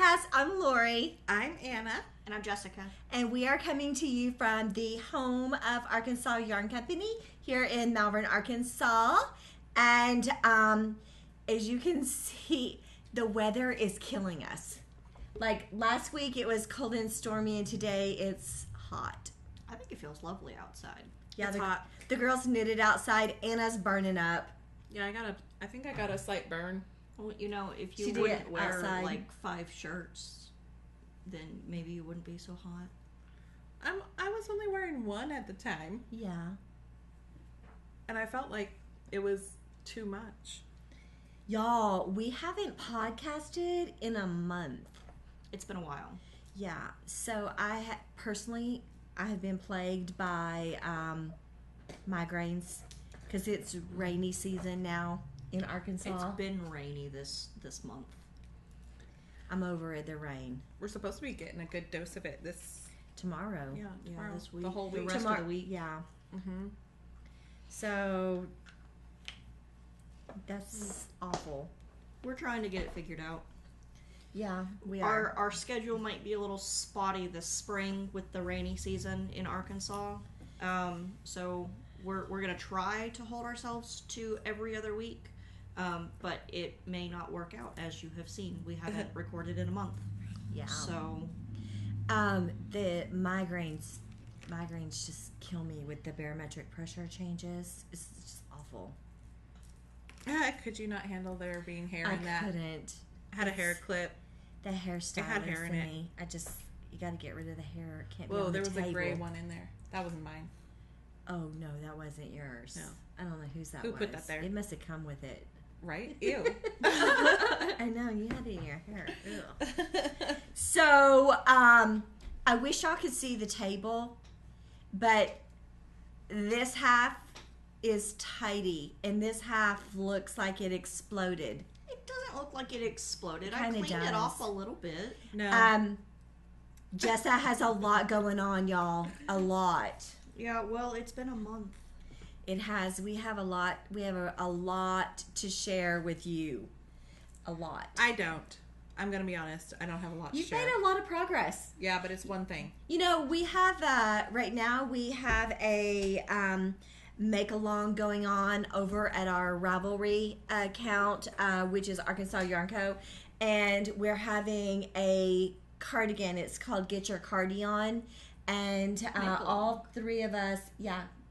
ArkansasYarnCast. I'm Lori. I'm Anna. And I'm Jessica. And we are coming to you from the home of Arkansas Yarn Company here in Malvern, Arkansas. And as you can see, the weather is killing us. Like last week it was cold and stormy, and today it's hot. I think it feels lovely outside. Yeah, it's hot. The girls knitted outside. Anna's burning up. Yeah, I think I got a slight burn. Well, you know, if you wouldn't wear like 5 shirts, then maybe you wouldn't be so hot. I was only wearing one at the time. Yeah. And I felt like it was too much. Y'all, we haven't podcasted in a month. It's been a while. Yeah. So I personally have been plagued by migraines because it's rainy season now in Arkansas. It's been rainy this month. I'm over it, the rain. We're supposed to be getting a good dose of it tomorrow. Yeah, tomorrow. This week. The whole week. The rest of the week. Yeah. Mm-hmm. So that's awful. We're trying to get it figured out. Yeah, we are. Our schedule might be a little spotty this spring with the rainy season in Arkansas. So we're going to try to hold ourselves to every other week. But it may not work out, as you have seen. We haven't recorded in a month. Yeah. So the migraines just kill me with the barometric pressure changes. It's just awful. Could you not handle there being hair in that? I couldn't. I had a hair clip. The hairstyle had hair in me. You got to get rid of the hair. It can't be Whoa, on the there was table. a gray one in there. That wasn't mine. Oh no, that wasn't yours. No. I don't know whose that was. Who put that there? It must have come with it. Right? Ew. I know, you had it in your hair. Ew. So, I wish y'all could see the table, but this half is tidy, and this half looks like it exploded. it doesn't look like it exploded. I Kinda cleaned does. it off a little bit. No. Jessa has a lot going on, y'all. A lot. Yeah, well, it's been a month. It has. We have a lot. We have a lot to share with you. A lot. I don't. I'm going to be honest. I don't have a lot to You've share. made a lot of progress. Yeah, but it's one thing. You know, we have, right now, we have a make-along going on over at our Ravelry account, which is Arkansas Yarn Co. And we're having a cardigan. It's called Get Your Cardi On. And all 3 of us,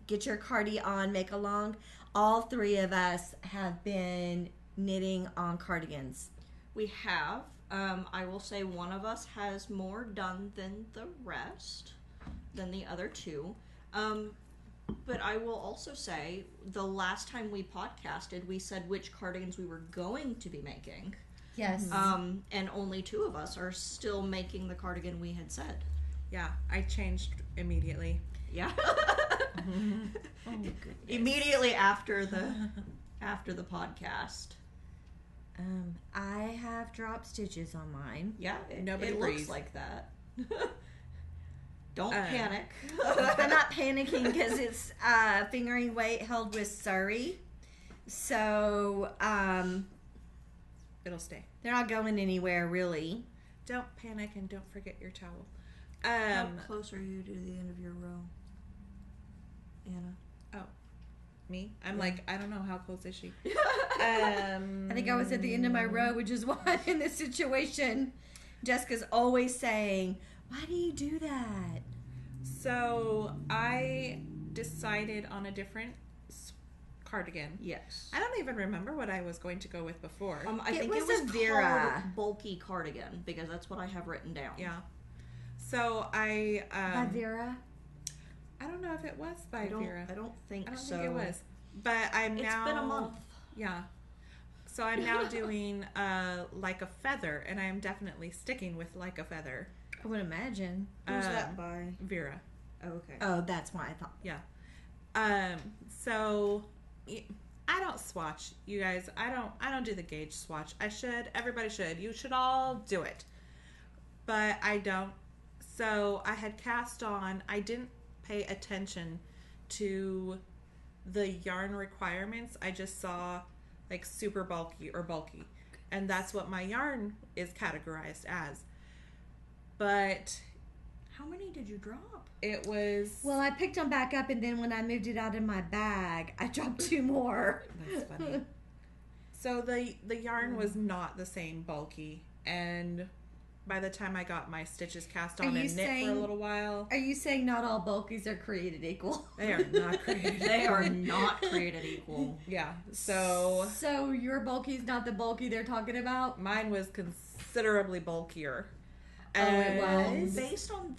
Get Your Cardi On, make along. All 3 of us have been knitting on cardigans. We have. I will say one of us has more done than the rest, than the other 2. But I will also say the last time we podcasted, we said which cardigans we were going to be making. Yes. And only 2 of us are still making the cardigan we had said. Yeah, I changed immediately. Yeah. Oh, goodness. Immediately after the podcast. I have drop stitches on mine. Yeah, Nobody it breathes. looks like that. Don't panic. I'm not panicking because it's fingering weight held with Surrey. So, It'll stay. they're not going anywhere, really. Don't panic and don't forget your towel. How close are you to the end of your row, Anna? Oh, me? I'm Yeah. like, I don't know. How close is she? I think I was at the end of my row, which is why I'm in this situation. Jessica's always saying, why do you do that? So I decided on a different cardigan. Yes. I don't even remember what I was going to go with before. I think was it was a Veera. called bulky cardigan because that's what I have written down. Yeah. So I By Veera? I don't know if it was by Veera. I don't think I don't so. think it was. But It's been a month. Yeah. So I'm now doing Like a Feather, and I am definitely sticking with Like a Feather. I would imagine. Who's that by? Veera. Oh, okay. Oh, that's why I thought. Yeah. So I don't swatch, you guys. I don't do the gauge swatch. I should. Everybody should. You should all do it. But I don't. So I had cast on. I didn't pay attention to the yarn requirements. I just saw like super bulky or bulky. And that's what my yarn is categorized as. But How many did you drop? it was... Well, I picked them back up, and then when I moved it out of my bag, I dropped 2 more. That's funny. So the yarn was not the same bulky, and by the time I got my stitches cast on and knit for a little while... Are you saying not all bulkies are created equal? They are not created They are not created equal. Yeah, so... So your bulky's not the bulky they're talking about? Mine was considerably bulkier. It was? Based on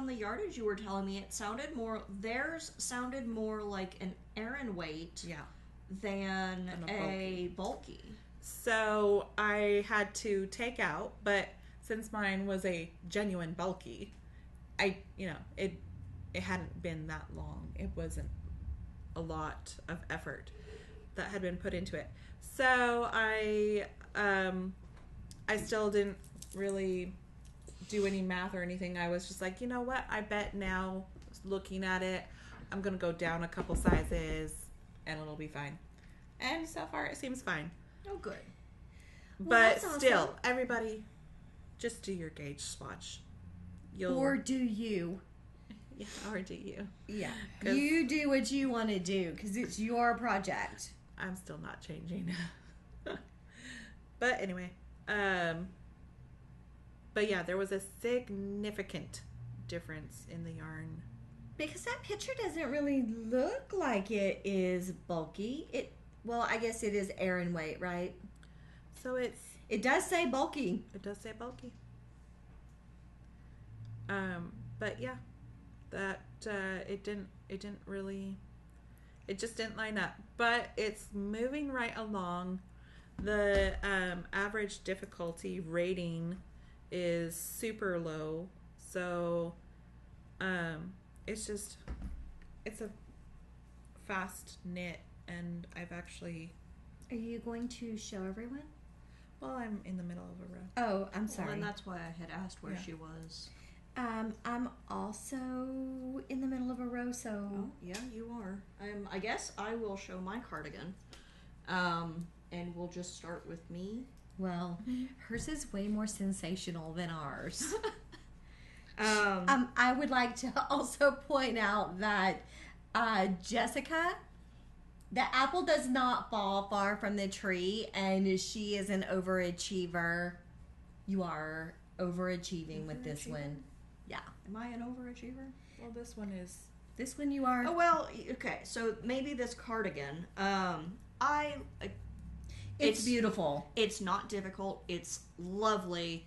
the yardage you were telling me, theirs sounded more like an Aran weight than a bulky. So I had to take out, but since mine was a genuine bulky, it hadn't been that long. It wasn't a lot of effort that had been put into it. So I still didn't really do any math or anything. I was just like, you know what? I bet now, looking at it, I'm going to go down a couple sizes and it'll be fine. And so far it seems fine. Oh, good. But still, everybody, just do your gauge swatch. Or do you? Yeah, or do you? Yeah. You do what you want to do because it's your project. I'm still not changing. But anyway, but yeah, there was a significant difference in the yarn. Because that picture doesn't really look like it is bulky. Well, I guess it is Aran weight, right? So it does say bulky. It does say bulky. But yeah, that it just didn't line up. But it's moving right along. The average difficulty rating is super low, so it's a fast knit, and I've actually... Are you going to show everyone? Well, I'm in the middle of a row. Oh, I'm sorry. Well, and that's why I had asked where she was. I'm also in the middle of a row, so... Oh, yeah, you are. I guess I will show my cardigan. And we'll just start with me. Well, hers is way more sensational than ours. I would like to also point out that Jessica, the apple does not fall far from the tree, and she is an overachiever. You are overachieving with this one. Yeah. Am I an overachiever? Well, this one you are. Oh, well, okay. So maybe this cardigan, It's beautiful. It's not difficult. It's lovely.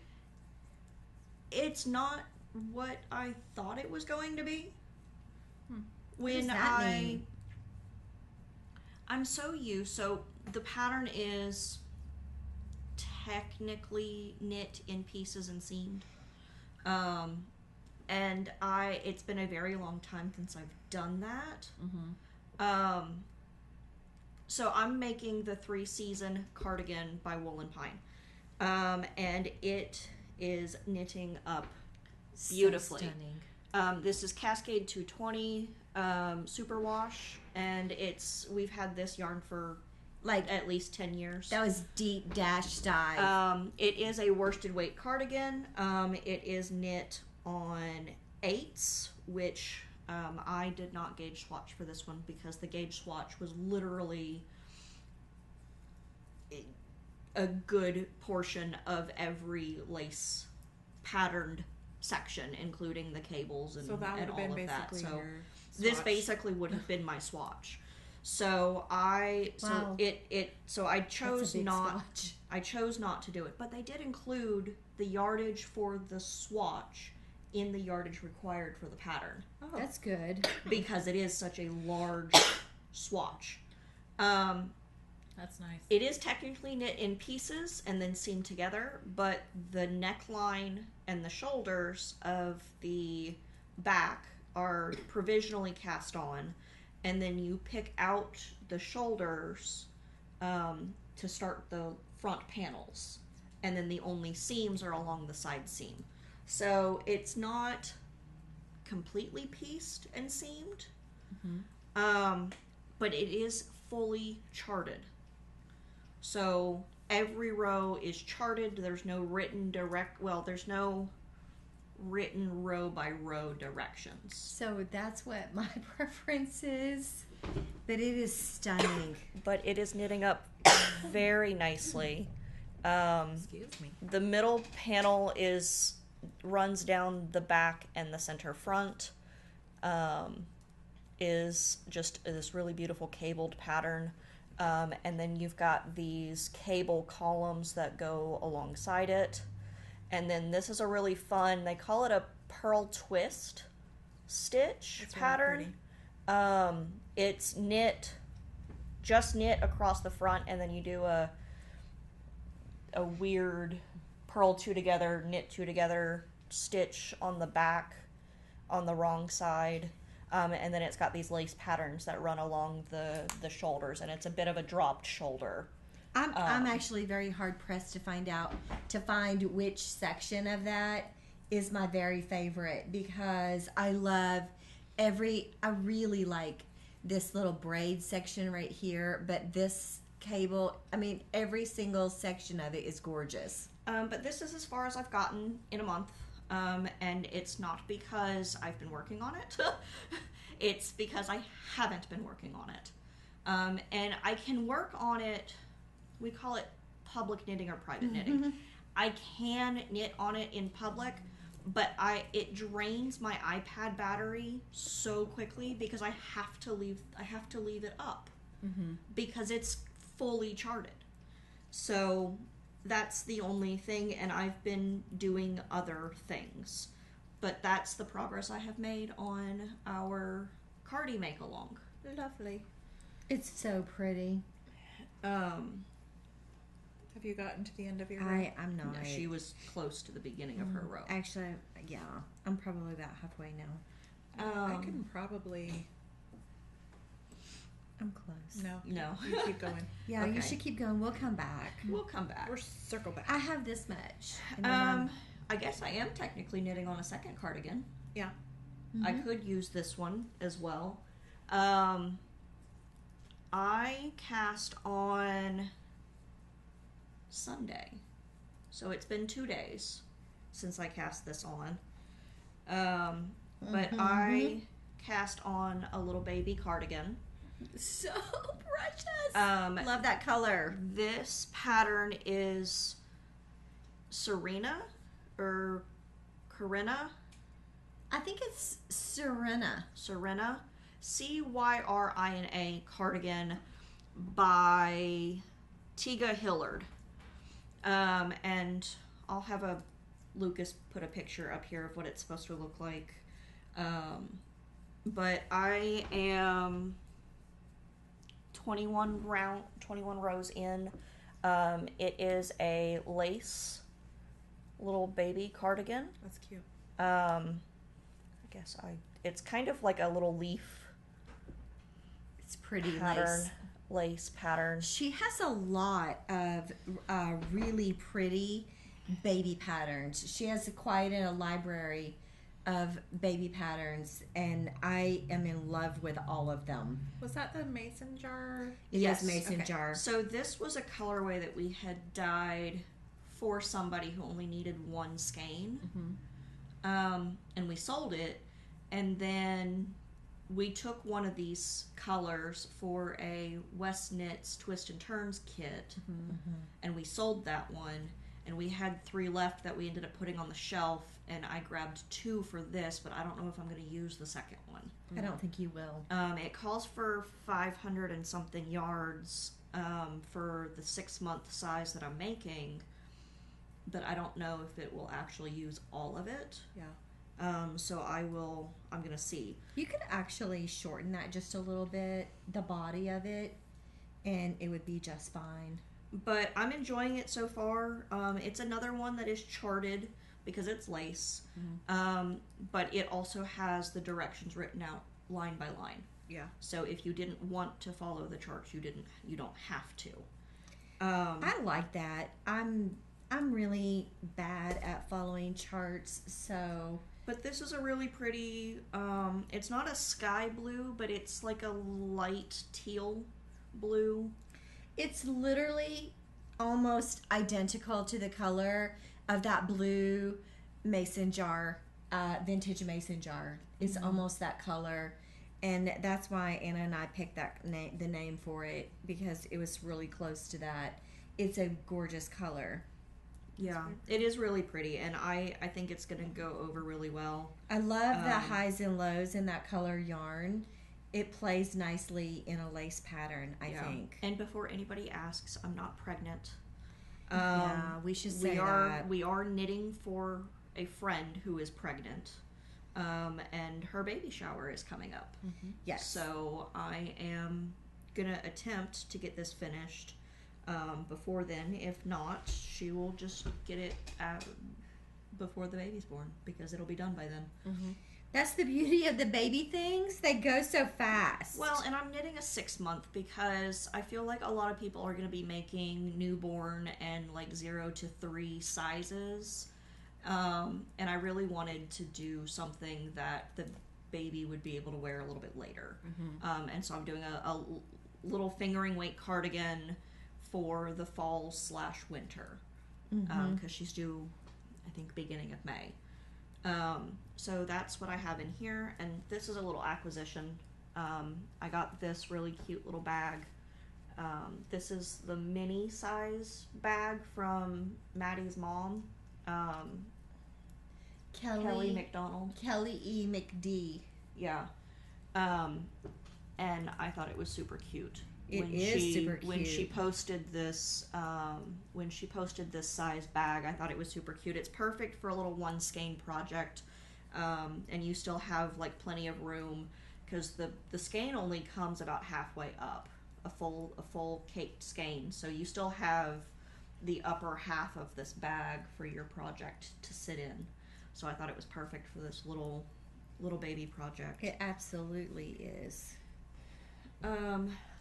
It's not what I thought it was going to be. What does that mean? I'm so used. So the pattern is technically knit in pieces and seamed. And it's been a very long time since I've done that. Mm-hmm. So I'm making the 3-season cardigan by Wool and Pine. And it is knitting up beautifully. So stunning. This is Cascade 220 superwash, and we've had this yarn for like at least 10 years. That was deep dash dye. It is a worsted weight cardigan. It is knit on 8s, which I did not gauge swatch for this one because the gauge swatch was literally a good portion of every lace patterned section, including the cables and, so that would have been basically that. So your this swatch. basically would have been my swatch. So I chose not swatch. I chose not to do it, but they did include the yardage for the swatch in the yardage required for the pattern. Oh, that's good. Because it is such a large swatch. That's nice. It is technically knit in pieces and then seamed together, but the neckline and the shoulders of the back are provisionally cast on, and then you pick out the shoulders to start the front panels, and then the only seams are along the side seam. So it's not completely pieced and seamed, but it is fully charted. So every row is charted. There's no there's no written row by row directions. So that's what my preference is. But it is stunning. But it is knitting up very nicely. Excuse me. The middle panel runs down the back, and the center front is just this really beautiful cabled pattern. And then you've got these cable columns that go alongside it. And then this is a really fun, they call it a pearl twist stitch That's pattern. Really It's just knit across the front, and then you do a weird purl two together, knit two together stitch on the back on the wrong side. And then it's got these lace patterns that run along the shoulders, and it's a bit of a dropped shoulder. I'm actually very hard pressed to find which section of that is my very favorite, because I really like this little braid section right here, but this cable, every single section of it is gorgeous. But this is as far as I've gotten in a month. And it's not because I've been working on it. It's because I haven't been working on it. And I can work on it. We call it public knitting or private knitting. I can knit on it in public, but it drains my iPad battery so quickly because I have to leave it up because it's fully charted. So that's the only thing, and I've been doing other things. But that's the progress I have made on our Cardi make-along. lovely. It's so pretty. Have you gotten to the end of your row? I'm not. No, she was close to the beginning of her row. Actually, yeah. I'm probably about halfway now. I can probably... I'm close. No. You keep going. Yeah, Okay. you should keep going. We'll come back. We'll come back. We're circle back. I have this much. And then I guess I am technically knitting on a second cardigan. Yeah. I could use this one as well. I cast on Sunday. So it's been 2 days since I cast this on. But I cast on a little baby cardigan. so precious. Love that color. This pattern is Cyrina or Cyrina. I think it's Cyrina. Cyrina. Cyrina cardigan by Taiga Hilliard. And I'll have Lucas put a picture up here of what it's supposed to look like. But I am 21 rows in. It is a lace little baby cardigan. That's cute. It's kind of like a little leaf It's pretty pattern, lace pattern. She has a lot of really pretty baby patterns. She has quite a library of baby patterns, and I am in love with all of them. Was that the mason jar? It Yes, is mason okay. jar. So this was a colorway that we had dyed for somebody who only needed one skein. And we sold it, and then we took one of these colors for a West Knits Twist and Turns kit, and we sold that one, and we had 3 left that we ended up putting on the shelf, and I grabbed 2 for this, but I don't know if I'm going to use the second one. I don't think you will. It calls for 500 and something yards for the 6-month size that I'm making, but I don't know if it will actually use all of it. Yeah. So I'm going to see. You could actually shorten that just a little bit, the body of it, and it would be just fine. But I'm enjoying it so far. It's another one that is charted because it's lace, but it also has the directions written out line by line. Yeah. So if you didn't want to follow the charts, you don't have to. I like that. I'm really bad at following charts, so... But this is a really pretty, it's not a sky blue, but it's like a light teal blue. It's literally almost identical to the color of that blue mason jar, vintage mason jar. It's almost that color. And that's why Anna and I picked the name for it, because it was really close to that. It's a gorgeous color. Yeah, it is really pretty, and I think it's going to go over really well. I love the highs and lows in that color yarn. It plays nicely in a lace pattern, I think. And before anybody asks, I'm not pregnant. Yeah, we should say that. We are knitting for a friend who is pregnant, and her baby shower is coming up. Yes. So I am going to attempt to get this finished before then. If not, she will just get it before the baby's born, because it'll be done by then. That's the beauty of the baby things. They go so fast. Well, and I'm knitting a 6-month because I feel like a lot of people are going to be making newborn and like 0 to 3 sizes. And I really wanted to do something that the baby would be able to wear a little bit later. And so I'm doing a little fingering weight cardigan for the fall/winter. Because she's due, I think, beginning of May. So that's what I have in here, and this is a little acquisition. I got this really cute little bag. This is the mini size bag from Maddie's mom, Kelly McDonald. Kelly E. McD. Yeah. And I thought it was super cute. It is super cute. When she posted this size bag, I thought it was super cute. It's perfect for a little one skein project, and you still have like plenty of room, because the skein only comes about halfway up, a full caked skein, so you still have the upper half of this bag for your project to sit in. So I thought it was perfect for this little baby project. It absolutely is.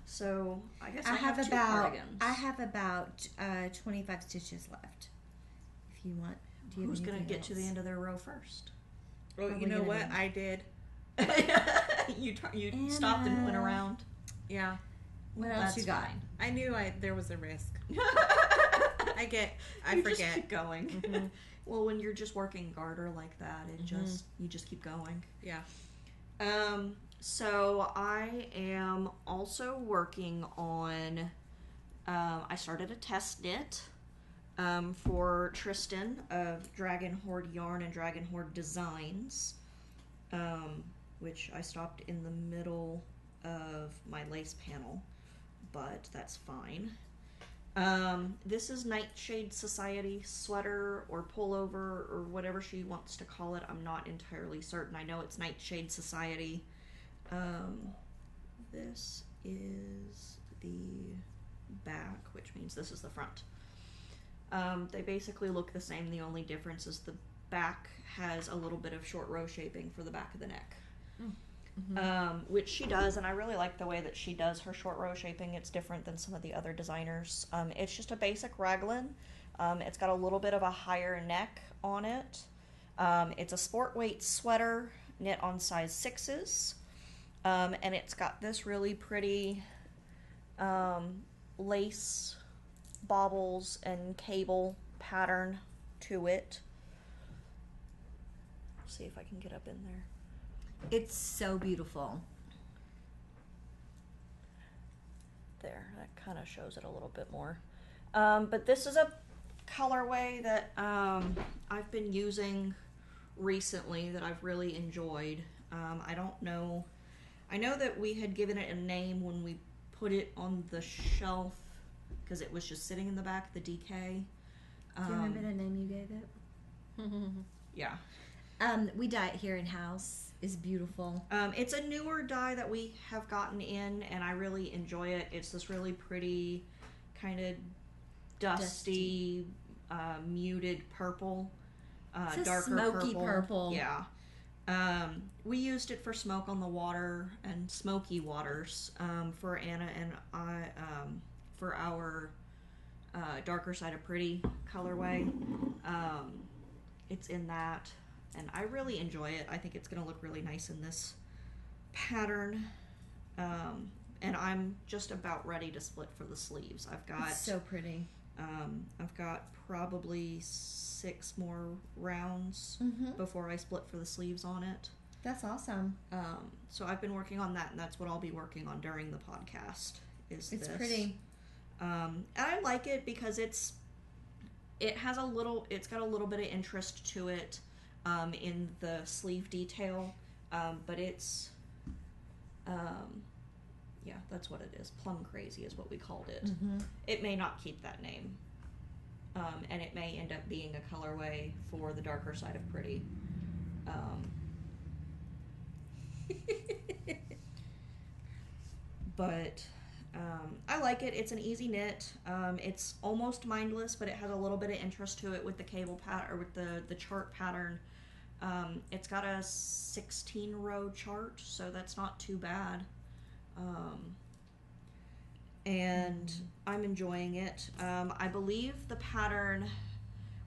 So I guess I have two cardigans. I have about 25 stitches left. If you want, who's going to get to the end of their row first? Well, you know what? I did. You stopped and went around. Yeah. What else you got? Fine. I knew there was a risk. I You forget. just keep going. Well, when you're just working garter like that, you just keep going. Yeah. So I am also working on, I started a test knit for Trystan of Dragon Horde Yarn and Dragon Horde Designs, which I stopped in the middle of my lace panel, but that's fine. This is Nightshade Society sweater or pullover or whatever she wants to call it. I'm not entirely certain. I know it's Nightshade Society. This is the back, which means this is the front. They basically look the same. The only difference is the back has a little bit of short row shaping for the back of the neck. Which she does, and I really like the way that she does her short row shaping. It's different than some of the other designers. It's just a basic raglan. It's got a little bit of a higher neck on it. It's a sport weight sweater knit on size 6s. And it's got this really pretty lace, baubles, and cable pattern to it. See if I can get up in there. It's so beautiful. There, that kind of shows it a little bit more. But this is a colorway that I've been using recently that I've really enjoyed. I don't know. I know that we had given it a name when we put it on the shelf because it was just sitting in the back of the DK. Do you remember the name you gave it? Yeah. We dye it here in house. It's beautiful. It's a newer dye that we have gotten in, and I really enjoy it. It's this really pretty, kind of dusty, muted purple. It's darker smoky purple. Yeah. We used it for Smoke on the Water and Smoky Waters for Anna and I, for our Darker Side of Pretty colorway. It's in that, and I really enjoy it. I think it's going to look really nice in this pattern. And I'm just about ready to split for the sleeves. I've got It's so pretty. I've got probably 6 more rounds before I split for the sleeves on it. That's awesome. So I've been working on that, and that's what I'll be working on during the podcast. It's pretty. And I like it because it's got a little bit of interest to it in the sleeve detail, but it's yeah, that's what it is. Plum Crazy is what we called it. It may not keep that name, and it may end up being a colorway for the darker side of Pretty. But I like it. It's an easy knit. It's almost mindless, but it has a little bit of interest to it with the cable pattern, or with the chart pattern. It's got a 16-row chart, so that's not too bad. And I'm enjoying it. I believe the pattern,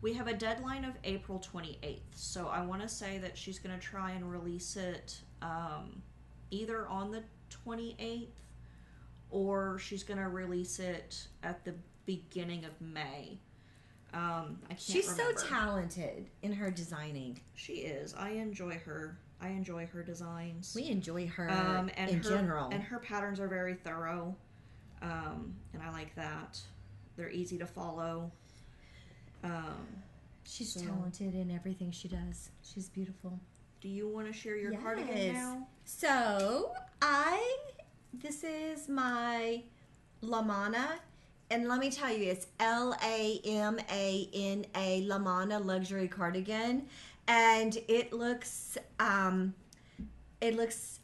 we have a deadline of April 28th, so I want to say that she's going to try and release it either on the 28th, or she's going to release it at the beginning of May. I can't She's remember. so talented in her designing. She is. I enjoy her. I enjoy her designs. We enjoy her in general. And her patterns are very thorough. And I like that. They're easy to follow. She's talented in everything she does. She's beautiful. Do you want to share your cardigan now? So, this is my Lamana. And let me tell you, it's Lamana Lamana luxury cardigan, and it looks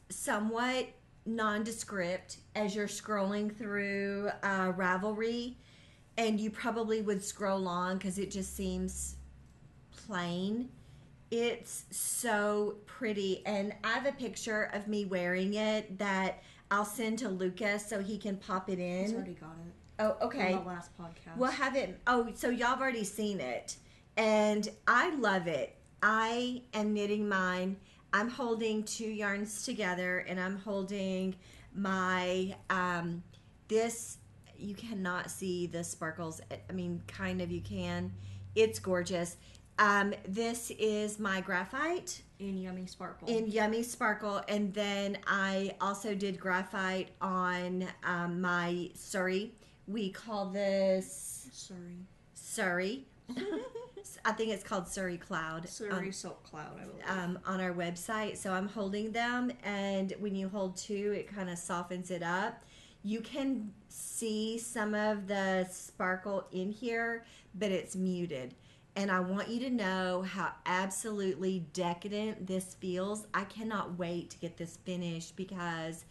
somewhat nondescript as you're scrolling through Ravelry, and you probably would scroll on because it just seems plain. It's so pretty, and I have a picture of me wearing it that I'll send to Lucas so he can pop it in. He's already got it. Oh, okay. From the last podcast. We'll have it. Oh, so y'all have already seen it. And I love it. I am knitting mine. I'm holding 2 yarns together, and I'm holding my, this, you cannot see the sparkles. I mean, kind of you can. It's gorgeous. This is my graphite. In Yummy Sparkle. And then I also did graphite on my Surrey. We call this Surrey. I think it's called Surrey Cloud. Surrey Silk Cloud, I believe. On our website. So I'm holding them, and when you hold 2, it kind of softens it up. You can see some of the sparkle in here, but it's muted. And I want you to know how absolutely decadent this feels. I cannot wait to get this finished because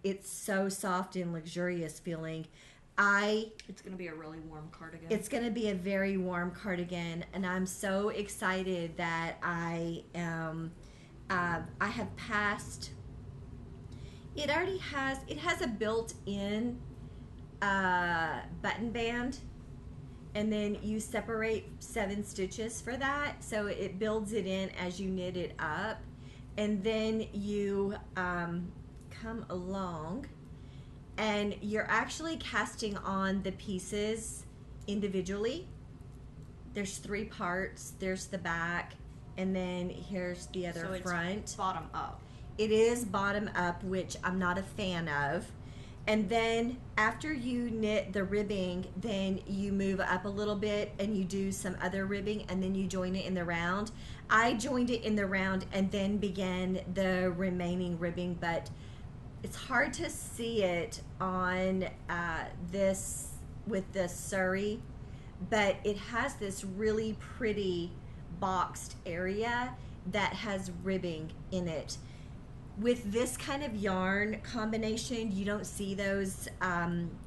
it's so soft and luxurious feeling. It's going to be a really warm cardigan. It's going to be a very warm cardigan, and I'm so excited that I have passed. It has a built-in button band, and then you separate 7 stitches for that, so it builds it in as you knit it up, and then you come along, and you're actually casting on the pieces individually. There's 3 parts. There's the back, and then here's the other front. It's bottom up. It is bottom up, which I'm not a fan of. And then after you knit the ribbing, then you move up a little bit and you do some other ribbing, and then you join it in the round. I joined it in the round and then began the remaining ribbing, but it's hard to see it on this with the Surrey, but it has this really pretty boxed area that has ribbing in it. With this kind of yarn combination, you don't see those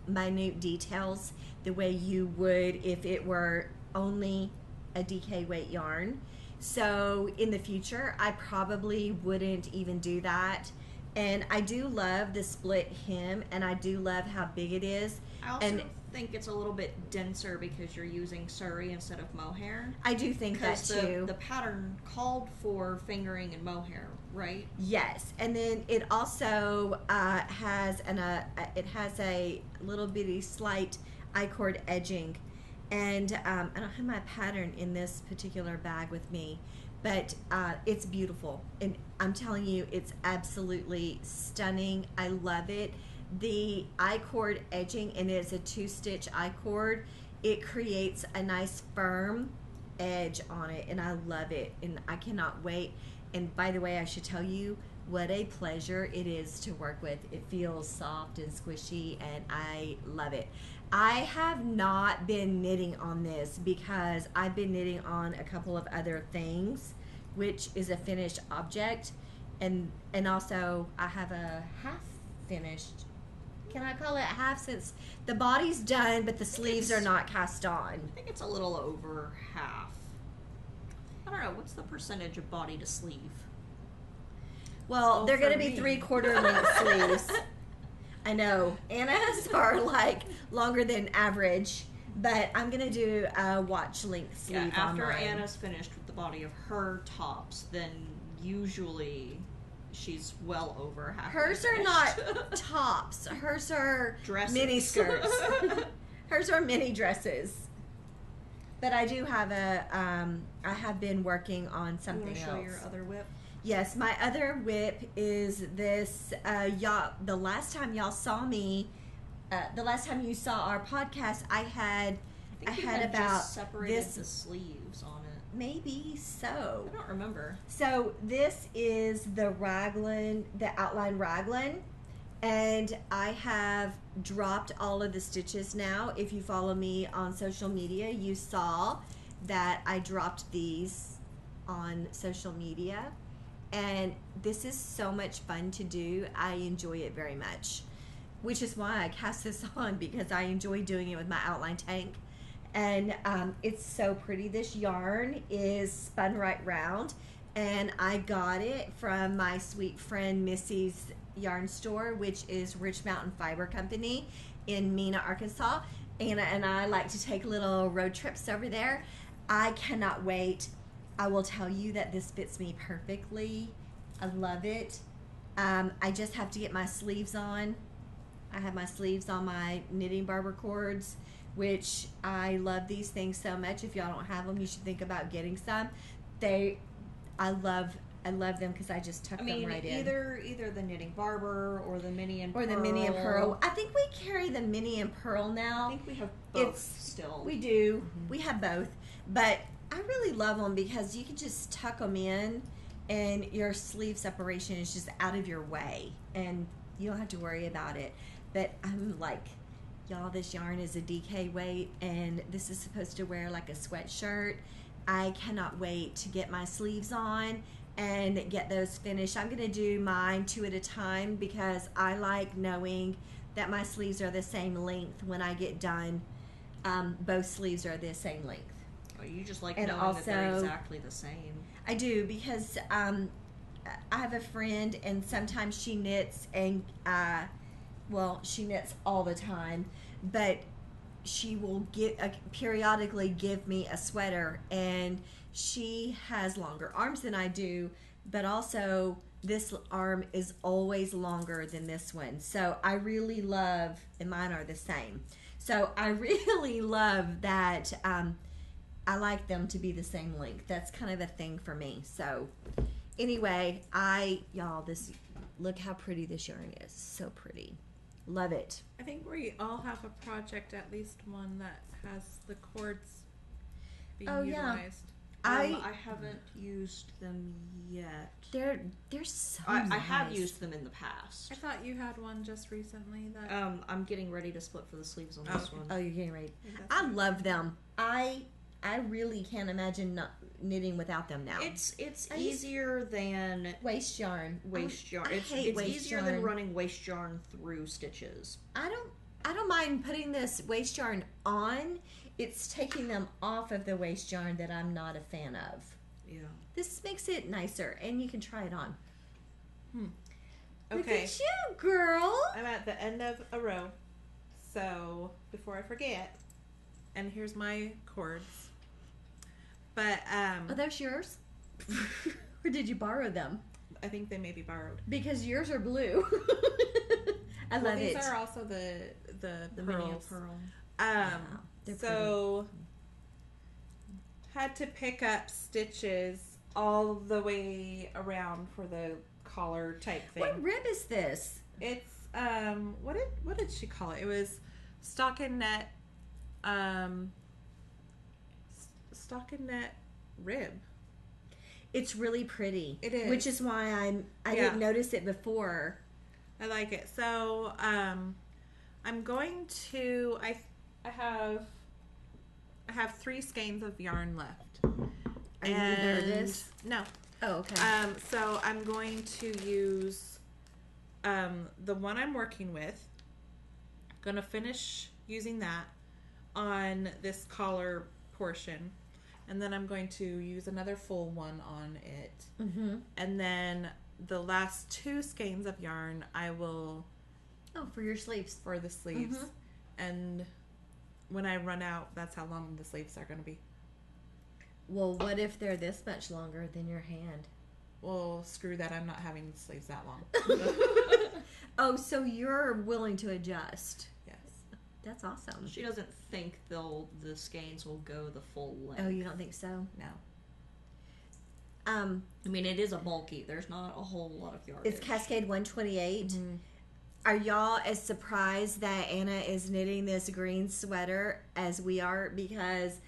minute details the way you would if it were only a DK weight yarn. So in the future, I probably wouldn't even do that. And I do love the split hem, and I do love how big it is. I also think it's a little bit denser because you're using Surrey instead of mohair. I do think that too. The pattern called for fingering and mohair, right? Yes, and then it also has a little bitty slight I-cord edging. And I don't have my pattern in this particular bag with me, but it's beautiful. And I'm telling you, it's absolutely stunning. I love it. The I-cord edging, and it's a 2-stitch I-cord, it creates a nice firm edge on it, and I love it, and I cannot wait. And by the way, I should tell you what a pleasure it is to work with. It feels soft and squishy, and I love it. I have not been knitting on this because I've been knitting on a couple of other things, which is a finished object, and also I have a half finished. Can I call it half, since the body's done but the sleeves are not cast on? I think it's a little over half. I don't know, what's the percentage of body to sleeve? Well, they're going to be 3/4 length sleeves. I know. Anna's are like longer than average, but I'm going to do a watch length sleeve on after mine. Anna's finished with the body of her tops, then usually she's well over half. Hers are not tops. Hers are Dresses. mini skirts. Hers are mini dresses. But I do have I have been working on something You else. want to show your other whip? Yes, my other whip is this. The last time y'all saw me, the last time you saw our podcast, I had about just separated this. the sleeves on it. Maybe so. I don't remember. So this is the Raglan, the outline Raglan, and I have dropped all of the stitches now. If you follow me on social media, you saw that I dropped these on social media. And this is so much fun to do. I enjoy it very much, which is why I cast this on, because I enjoy doing it with my outline tank. And it's so pretty. This yarn is spun right round, and I got it from my sweet friend Missy's yarn store, which is Rich Mountain Fiber Company in Mena, Arkansas. Anna and I like to take little road trips over there. I cannot wait. I will tell you that this fits me perfectly. I love it. I just have to get my sleeves on. I have my sleeves on my knitting barber cords, which I love these things so much. If y'all don't have them, you should think about getting some. I love them because I just tuck them right in. Either the knitting barber or the mini and or pearl. the mini and pearl. I think we carry the mini and pearl now. I think we have both still. We do. Mm-hmm. We have both, but I really love them because you can just tuck them in, and your sleeve separation is just out of your way, and you don't have to worry about it. But I'm like, y'all, this yarn is a DK weight, and this is supposed to wear like a sweatshirt. I cannot wait to get my sleeves on and get those finished. I'm going to do mine 2 at a time because I like knowing that my sleeves are the same length when I get done. Both sleeves are the same length. Oh, you just like And knowing that they're also- exactly the same. I do, because I have a friend, and sometimes she knits, and she knits all the time, but she will periodically give me a sweater, and she has longer arms than I do, but also this arm is always longer than this one. So I really love, and mine are the same. So I really love that. I like them to be the same length. That's kind of a thing for me. So anyway, look how pretty this yarn is. So pretty. Love it. I think we all have a project, at least one, that has the cords being utilized. I haven't used them yet. They're so I nice. have used them in the past. I thought you had one just recently that I'm getting ready to split for the sleeves on this okay. one. Oh, you're getting ready. think that's I right. love them. I really can't imagine not knitting without them now. It's I used- easier than waist yarn. waist yarn. I It's hate waist easier yarn. than running waist yarn through stitches. I don't mind putting this waist yarn on. It's taking them off of the waist yarn that I'm not a fan of. Yeah. This makes it nicer, and you can try it on. Look Okay, at you, girl. I'm at the end of a row, so before I forget, and here's my cords. But Are those yours? Or did you borrow them? I think they may be borrowed. Because yours are blue. I love these it. are also the The mini pearls. pearl. they're So had to pick up stitches all the way around for the collar type thing. What rib is this? It's what did she call it? It was stockinette rib. It's really pretty. It is. Which is why I didn't notice it before. I like it. So I'm going to I have 3 skeins of yarn left. Are you nervous? No. Oh, okay. So I'm going to use the one I'm working with. Gonna finish using that on this collar portion, and then I'm going to use another full one on it. Mm-hmm. And then the last 2 skeins of yarn I will for your sleeves. for the sleeves. Mm-hmm. And when I run out, that's how long the sleeves are going to be. Well, what if they're this much longer than your hand? Well, screw that. I'm not having the sleeves that long. Oh, so you're willing to adjust. Yes. That's awesome. She doesn't think the skeins will go the full length. Oh, you don't think so? No. I mean, it is a bulky. There's not a whole lot of yardage. It's Cascade 128. Mm-hmm. Are y'all as surprised that Anna is knitting this green sweater as we are? Because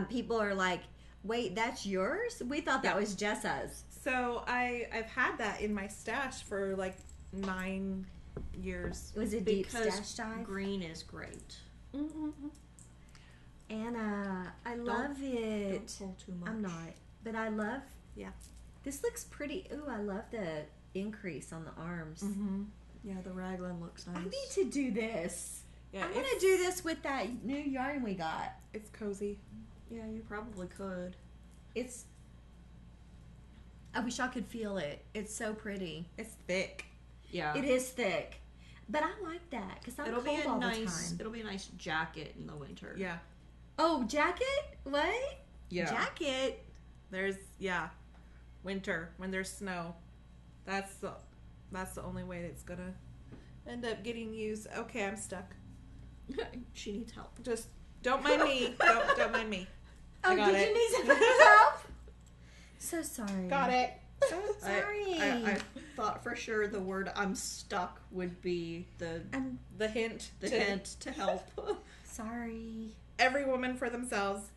people are like, wait, that's yours? We thought that was Jessa's. So I've had that in my stash for like 9 years. It was a deep because stash dive. green is great. Mm-hmm. Anna, I love it. Don't pull too much. I'm not, but I love. Yeah. This looks pretty. Ooh, I love the increase on the arms. Mm-hmm. Yeah, the raglan looks nice. I need to do this. Yeah, I'm gonna do this with that new yarn we got. It's cozy. Yeah, you probably could. It's. I wish I could feel it. It's so pretty. It's thick. Yeah. It is thick, but I like that because I'm It'll cold be a all nice. the time. It'll be a nice jacket in the winter. Yeah. Oh, jacket? What? Yeah. Jacket. There's winter when there's snow. That's the only way it's gonna end up getting used. Okay, I'm stuck. She needs help. Just don't mind me. Don't mind me. Oh, I got did it. you need some help? So sorry. Got it. So sorry. I thought for sure the word "I'm stuck" would be the The hint. hint to help. Sorry. Every woman for themselves.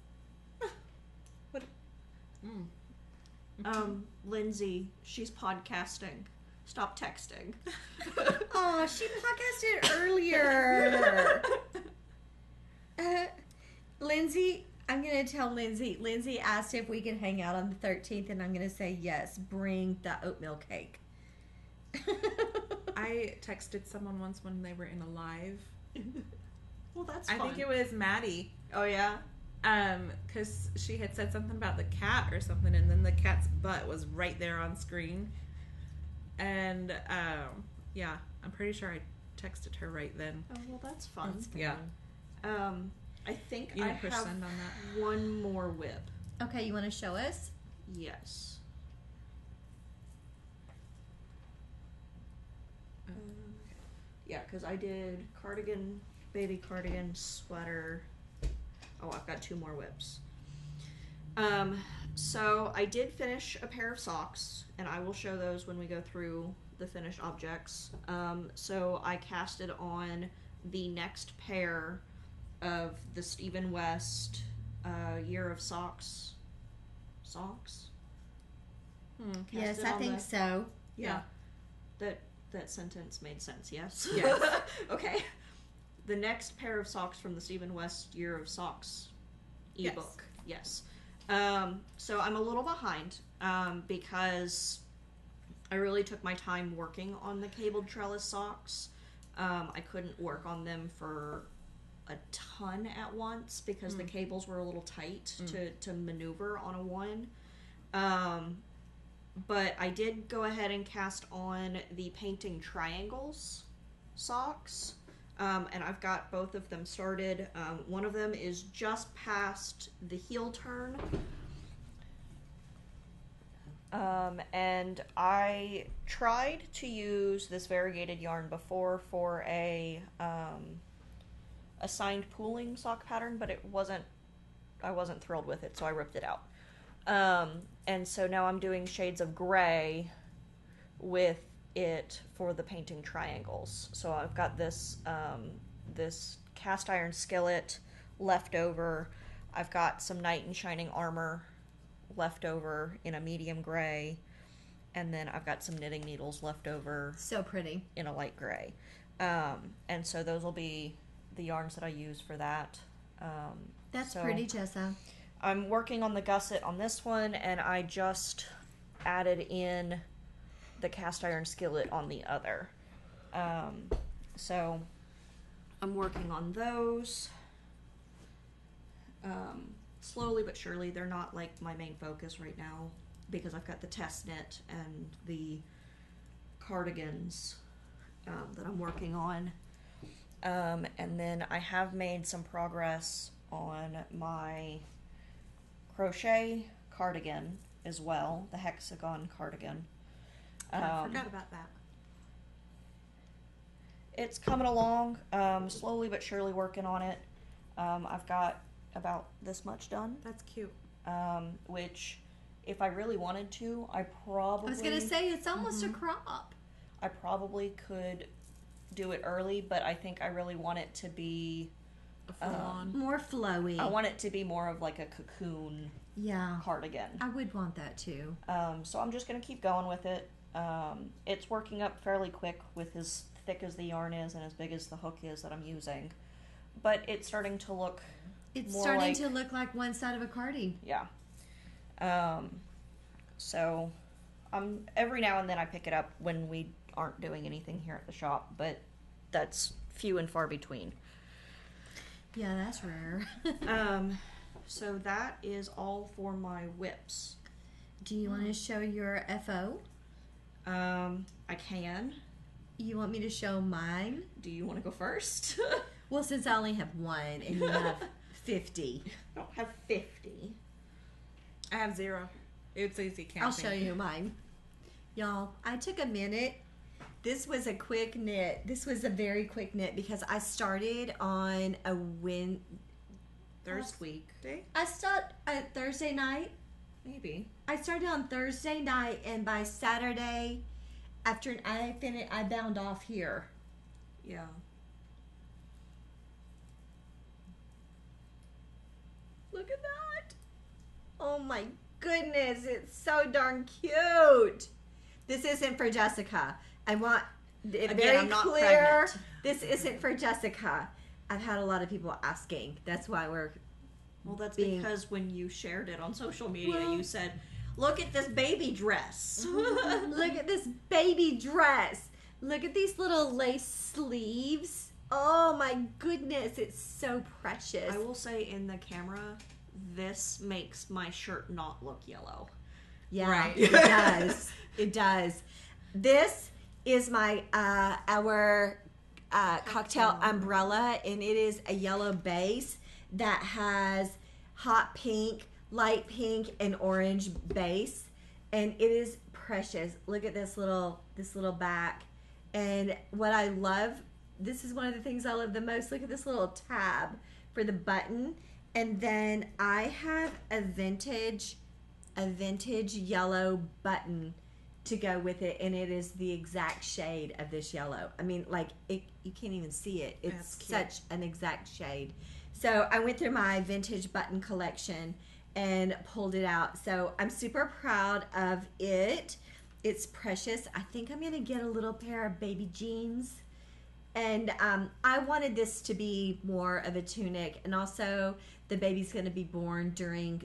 What? Lindsay, she's podcasting. Stop texting. Oh, she podcasted earlier. Lindsay, I'm going to tell Lindsay. Lindsay asked if we could hang out on the 13th, and I'm going to say yes. Bring the oatmeal cake. I texted someone once when they were in a live. Well, that's I fun. think it was Maddie. Oh, yeah? Because she had said something about the cat or something, and then the cat's butt was right there on screen. And, yeah, I'm pretty sure I texted her right then. Oh, well, that's fun. That's Yeah. I think You I didn't push have send on that? one more whip. Okay, you want to show us? Yes. Yeah, because I did cardigan, baby cardigan, sweater. Oh, I've got 2 more whips. So I did finish a pair of socks, and I will show those when we go through the finished objects. So I casted on the next pair of the Stephen West Year of Socks. Socks? Yes, Casted I on think the- so. Yeah. That sentence made sense, yes? Yes. Okay. The next pair of socks from the Stephen West Year of Socks ebook. Yes. So I'm a little behind because I really took my time working on the cabled trellis socks. I couldn't work on them for a ton at once because the cables were a little tight to maneuver on a one. But I did go ahead and cast on the painting triangles socks. And I've got both of them started. One of them is just past the heel turn. And I tried to use this variegated yarn before for a assigned pooling sock pattern, but I wasn't thrilled with it, so I ripped it out. And so now I'm doing shades of gray with it for the painting triangles. So I've got this this cast iron skillet left over. I've got some knight in shining armor left over in a medium gray, and then I've got some knitting needles left over. So pretty. In a light gray. And so those will be the yarns that I use for that. That's pretty, Jessa. I'm working on the gusset on this one, and I just added in the cast iron skillet on the other. So I'm working on those. Slowly but surely. They're not like my main focus right now because I've got the test knit and the cardigans that I'm working on. And then I have made some progress on my crochet cardigan as well, the hexagon cardigan. I forgot about that. It's coming along, slowly but surely working on it. I've got about this much done. That's cute. Which, if I really wanted to, I was going to say, it's almost a crop. I probably could do it early, but I think I really want it to be more flowy. I want it to be more of like a cocoon cardigan. I would want that too. So I'm just going to keep going with it. It's working up fairly quick with as thick as the yarn is and as big as the hook is that I'm using. But it's starting to look to look like one side of a cardi. Yeah. So every now and then I pick it up when we aren't doing anything here at the shop, but that's few and far between. Yeah, that's rare. So that is all for my whips. Do you want to show your FO? I can. You want me to show mine? Do you want to go first? Well, since I only have one and you have 50. I don't have 50. I have 0. It's easy counting. I'll show you mine. Y'all, I took a minute. This was a quick knit. This was a very quick knit because I started on a Thursday week. I started Thursday night. Maybe. I started on Thursday night, and by Saturday, after I finished, I bound off here. Yeah. Look at that. Oh my goodness, it's so darn cute. This isn't for Jessica. I want it very I'm not clear. pregnant. This isn't for Jessica. I've had a lot of people asking. That's why we're... Well, that's because when you shared it on social media, you said, look at this baby dress. Look at this baby dress. Look at these little lace sleeves. Oh my goodness, it's so precious. I will say in the camera, this makes my shirt not look yellow. Yeah, right. It does. It does. This is my our cocktail umbrella, and it is a yellow base that has hot pink, light pink, and orange base, and it is precious. Look at this little back, and what I love, this is one of the things I love the most. Look at this little tab for the button, and then I have a vintage yellow button to go with it, and it is the exact shade of this yellow. I mean, like, you can't even see it. It's such an exact shade. So I went through my vintage button collection and pulled it out. So I'm super proud of it. It's precious. I think I'm going to get a little pair of baby jeans. And I wanted this to be more of a tunic. And also, the baby's going to be born during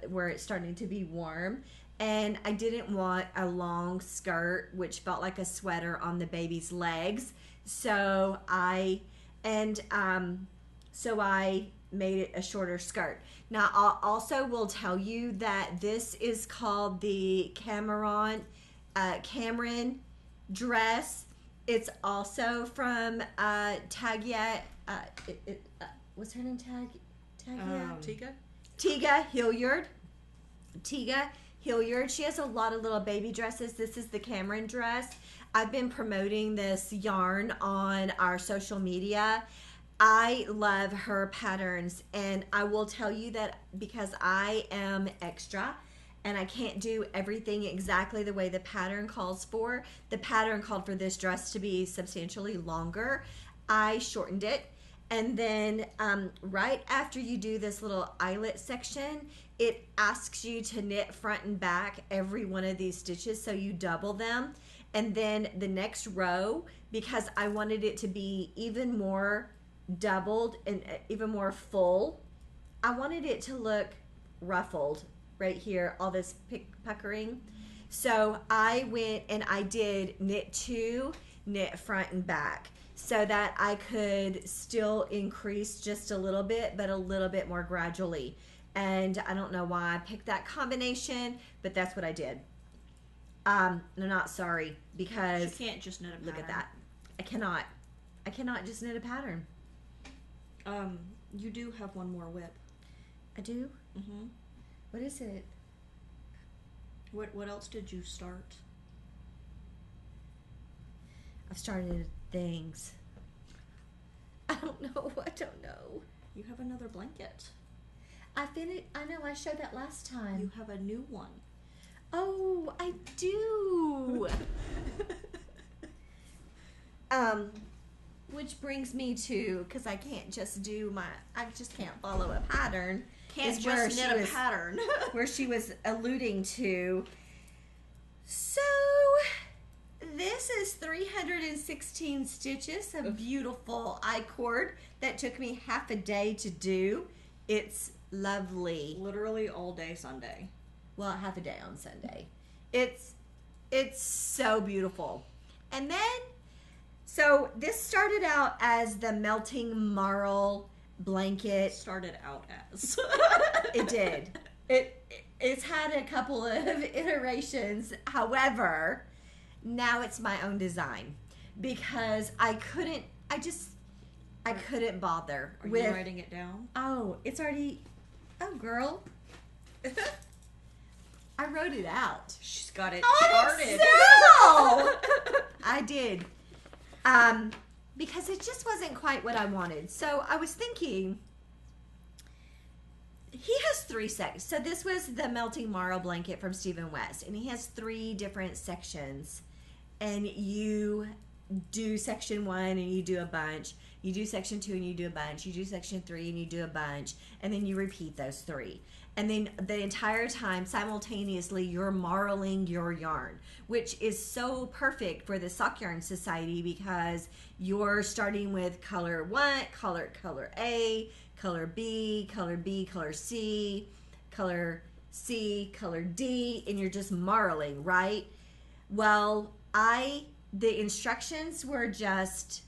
where it's starting to be warm. And I didn't want a long skirt, which felt like a sweater on the baby's legs. So I made it a shorter skirt. Now, I also will tell you that this is called the Cameron dress. It's also from Taiga. What's her name? Taiga Hilliard. Taiga Hilliard. She has a lot of little baby dresses. This is the Cameron dress. I've been promoting this yarn on our social media. I love her patterns, and I will tell you that because I am extra and I can't do everything exactly the way the pattern calls for. The pattern called for this dress to be substantially longer. I shortened it. And then right after you do this little eyelet section, it asks you to knit front and back every one of these stitches, so you double them. And then the next row, because I wanted it to be even more doubled and even more full, I wanted it to look ruffled right here, all this puckering. So I went and I did knit 2, knit front and back, so that I could still increase just a little bit, but a little bit more gradually. And I don't know why I picked that combination, but that's what I did. I'm not sorry, because you can't just knit a pattern. Look at that. I cannot just knit a pattern. You do have one more whip. I do? Mm-hmm. What is it? What else did you start? I've started things. I don't know. I don't know. You have another blanket. I know. I showed that last time. You have a new one. Oh, I do. Which brings me to, because I just can't follow a pattern. Can't just knit a pattern. Where she was alluding to. So, this is 316 stitches of beautiful I-cord that took me half a day to do. It's lovely. Literally all day Sunday. Well, half a day on Sunday. It's so beautiful. And then, so this started out as the melting marl blanket. Started out as. It did. It's had a couple of iterations. However, now it's my own design because I couldn't bother Are with. you writing it down? Oh, it's already. Oh, girl. I wrote it out. She's got it charted. charted. I did. Because it just wasn't quite what I wanted. So I was thinking, he has 3 sections. So this was the melting marl blanket from Stephen West, and he has 3 different sections. And you do section 1 and you do a bunch. You do section 2 and you do a bunch. You do section 3 and you do a bunch. And then you repeat those 3. And then the entire time, simultaneously, you're marling your yarn, which is so perfect for the Sock Yarn Society because you're starting with color 1, color A, color B, color C, color D, and you're just marling, right? Well, the instructions were just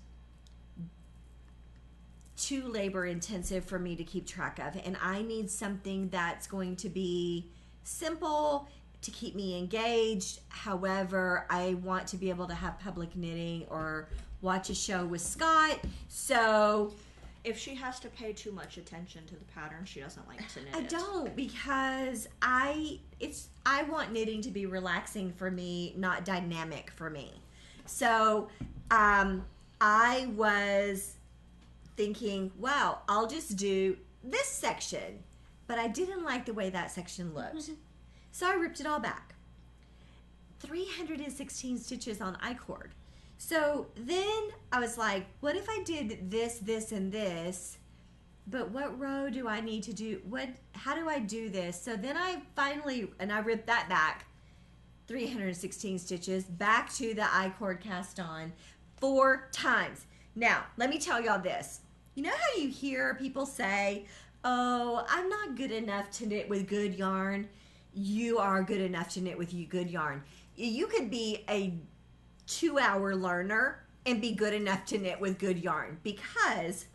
too labor intensive for me to keep track of, and I need something that's going to be simple to keep me engaged. However, I want to be able to have public knitting or watch a show with Scott. So if she has to pay too much attention to the pattern, she doesn't like to knit. I don't, because I want knitting to be relaxing for me, not dynamic for me. So I was thinking, wow, I'll just do this section. But I didn't like the way that section looked. So I ripped it all back. 316 stitches on I-cord. So then I was like, what if I did this, this, and this? But what row do I need to do? How do I do this? So then I ripped that back. 316 stitches back to the I-cord cast on 4 times. Now, let me tell y'all this. You know how you hear people say, oh, I'm not good enough to knit with good yarn? You are good enough to knit with good yarn. You could be a 2-hour learner and be good enough to knit with good yarn, because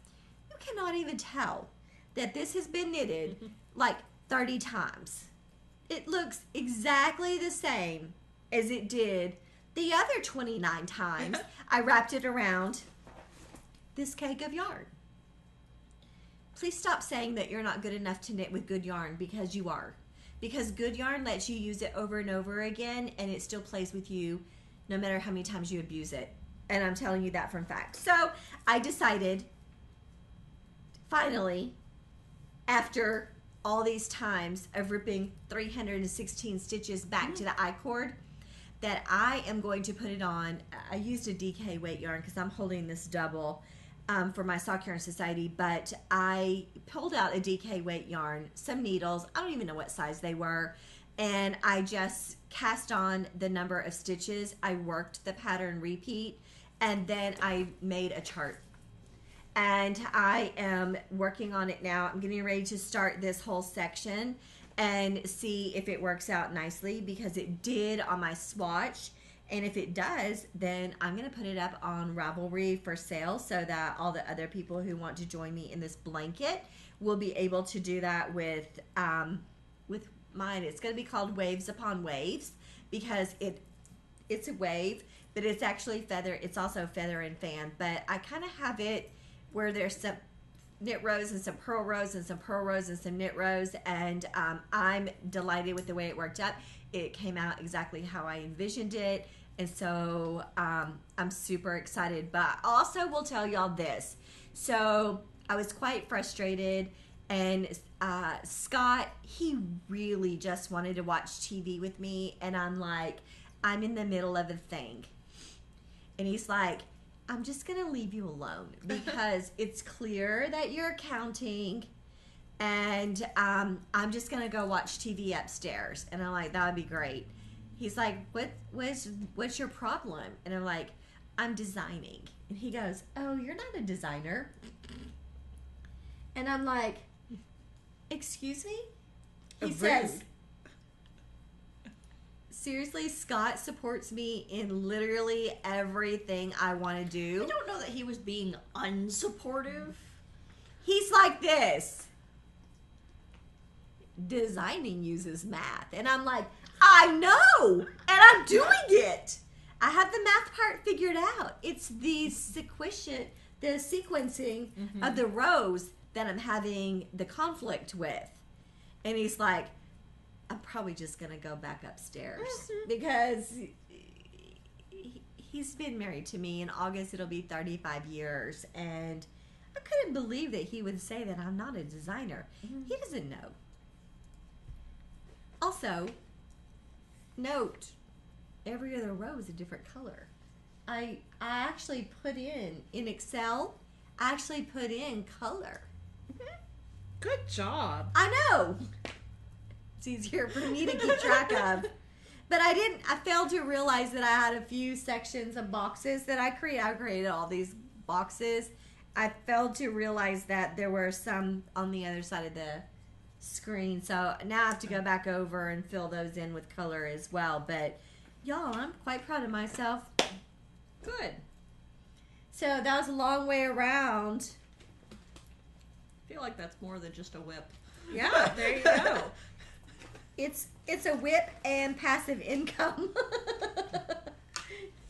you cannot even tell that this has been knitted like 30 times. It looks exactly the same as it did the other 29 times I wrapped it around this cake of yarn. Please stop saying that you're not good enough to knit with good yarn, because you are. Because good yarn lets you use it over and over again, and it still plays with you no matter how many times you abuse it. And I'm telling you that from fact. So I decided finally, after all these times of ripping 316 stitches back to the I-cord, that I am going to put it on. I used a DK weight yarn because I'm holding this double for my Sock Yarn Society, but I pulled out a DK weight yarn, some needles, I don't even know what size they were, and I just cast on the number of stitches. I worked the pattern repeat, and then I made a chart. And I am working on it now. I'm getting ready to start this whole section and see if it works out nicely, because it did on my swatch. And if it does, then I'm going to put it up on Ravelry for sale so that all the other people who want to join me in this blanket will be able to do that with mine. It's going to be called Waves Upon Waves, because it's a wave, but it's actually feather. It's also feather and fan. But I kind of have it where there's some knit rows and some purl rows and some purl rows and some knit rows, and I'm delighted with the way it worked out. It came out exactly how I envisioned it, and so I'm super excited. But also will tell y'all this. So I was quite frustrated, and Scott, he really just wanted to watch TV with me, and I'm like, I'm in the middle of a thing. And he's like, I'm just going to leave you alone because it's clear that you're counting, and I'm just going to go watch TV upstairs. And I'm like, that would be great. He's like, what's your problem? And I'm like, I'm designing. And he goes, oh, you're not a designer. And I'm like, excuse me? He says, seriously, Scott supports me in literally everything I want to do. I don't know that he was being unsupportive. He's like this. Designing uses math. And I'm like, I know! And I'm doing it! I have the math part figured out. It's the sequencing of the rows that I'm having the conflict with. And he's like, I'm probably just going to go back upstairs because he's been married to me. In August, it'll be 35 years. And I couldn't believe that he would say that I'm not a designer. He doesn't know. Also, note, every other row is a different color. I actually put in Excel, I actually put in color. Good job. I know. It's easier for me to keep track of. But I failed to realize that I had a few sections of boxes that I created. I created all these boxes. I failed to realize that there were some on the other side of the screen. So now I have to go back over and fill those in with color as well. But y'all, I'm quite proud of myself. Good. So that was a long way around. I feel like that's more than just a whip. Yeah, there you go. It's a whip and passive income.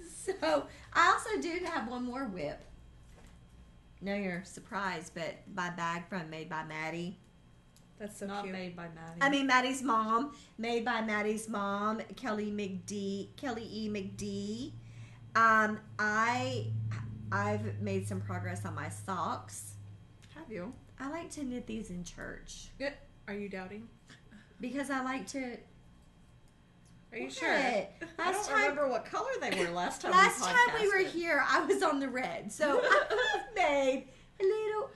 So I also do have one more whip. No, you're surprised, but my bag from Made by Maddie. That's so Not cute. made by Maddie. I mean Maddie's mom. Made by Maddie's mom, Kelly E. McD. I've made some progress on my socks. Have you? I like to knit these in church Good. Are you doubting? because I like to. Are you What? sure? I Last don't remember what color they were last time. Last time we podcasted. were here, I was on the red, so I've made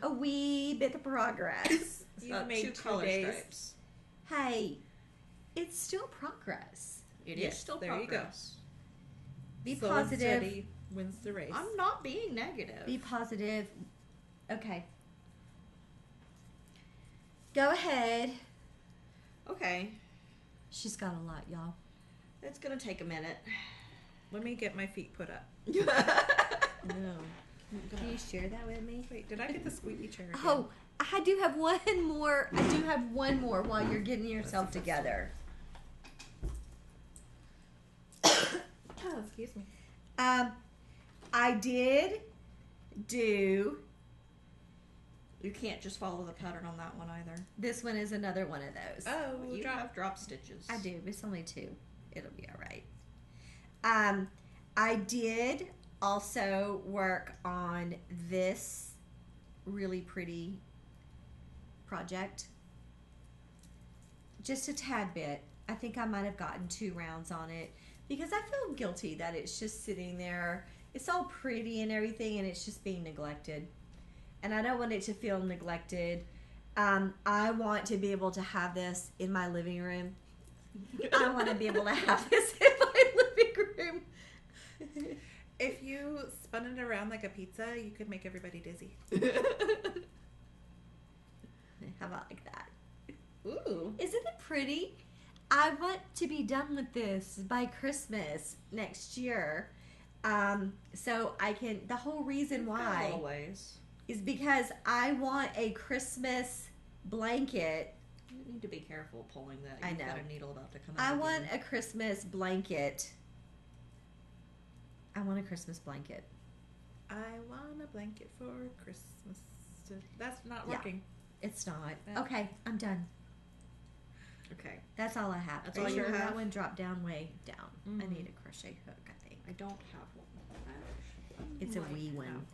a wee bit of progress. It's You got made 2 2 color days. stripes. Hey, it's still progress. It Yes, is still there you go. progress. Be Slow and positive. steady wins the race. I'm not being negative. Be positive. Okay. Go ahead. Okay. She's got a lot, y'all. It's gonna take a minute. Let me get my feet put up. No. Can you share that with me? Wait, did I get the squeaky chair again? Oh, I do have one more. I do have one more while you're getting yourself together. Oh, excuse me. I did do. You can't just follow the pattern on that one either. This one is another one of those. Oh, You have drop stitches. I do. It's only 2. It'll be all right. I did also work on this really pretty project. Just a tad bit. I think I might have gotten 2 rounds on it because I feel guilty that it's just sitting there. It's all pretty and everything, and it's just being neglected. And I don't want it to feel neglected. I want to be able to have this in my living room. I want to be able to have this in my living room. If you spun it around like a pizza, you could make everybody dizzy. How about like that? Ooh. Isn't it pretty? I want to be done with this by Christmas next year. So I can, the whole reason why Always. is because I want a Christmas blanket. You need to be careful pulling that. I You've know. got a needle about to come out. I again. want a Christmas blanket. I want a Christmas blanket. I want a blanket for Christmas. That's not Yeah. working. It's not. Yeah. Okay, I'm done. Okay. That's all I have. That's Are all you sure have? That one dropped down way down. I Mhm. need a crochet hook, I think. I don't have one. It's a Might wee have one.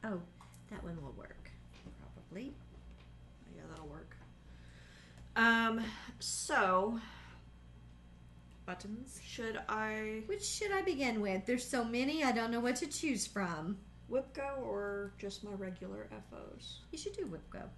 Oh, that one will work. Probably. Yeah, that'll work. So Buttons. should I Which should I begin with? There's so many, I don't know what to choose from. whip go or just my regular FOs? You should do whip go.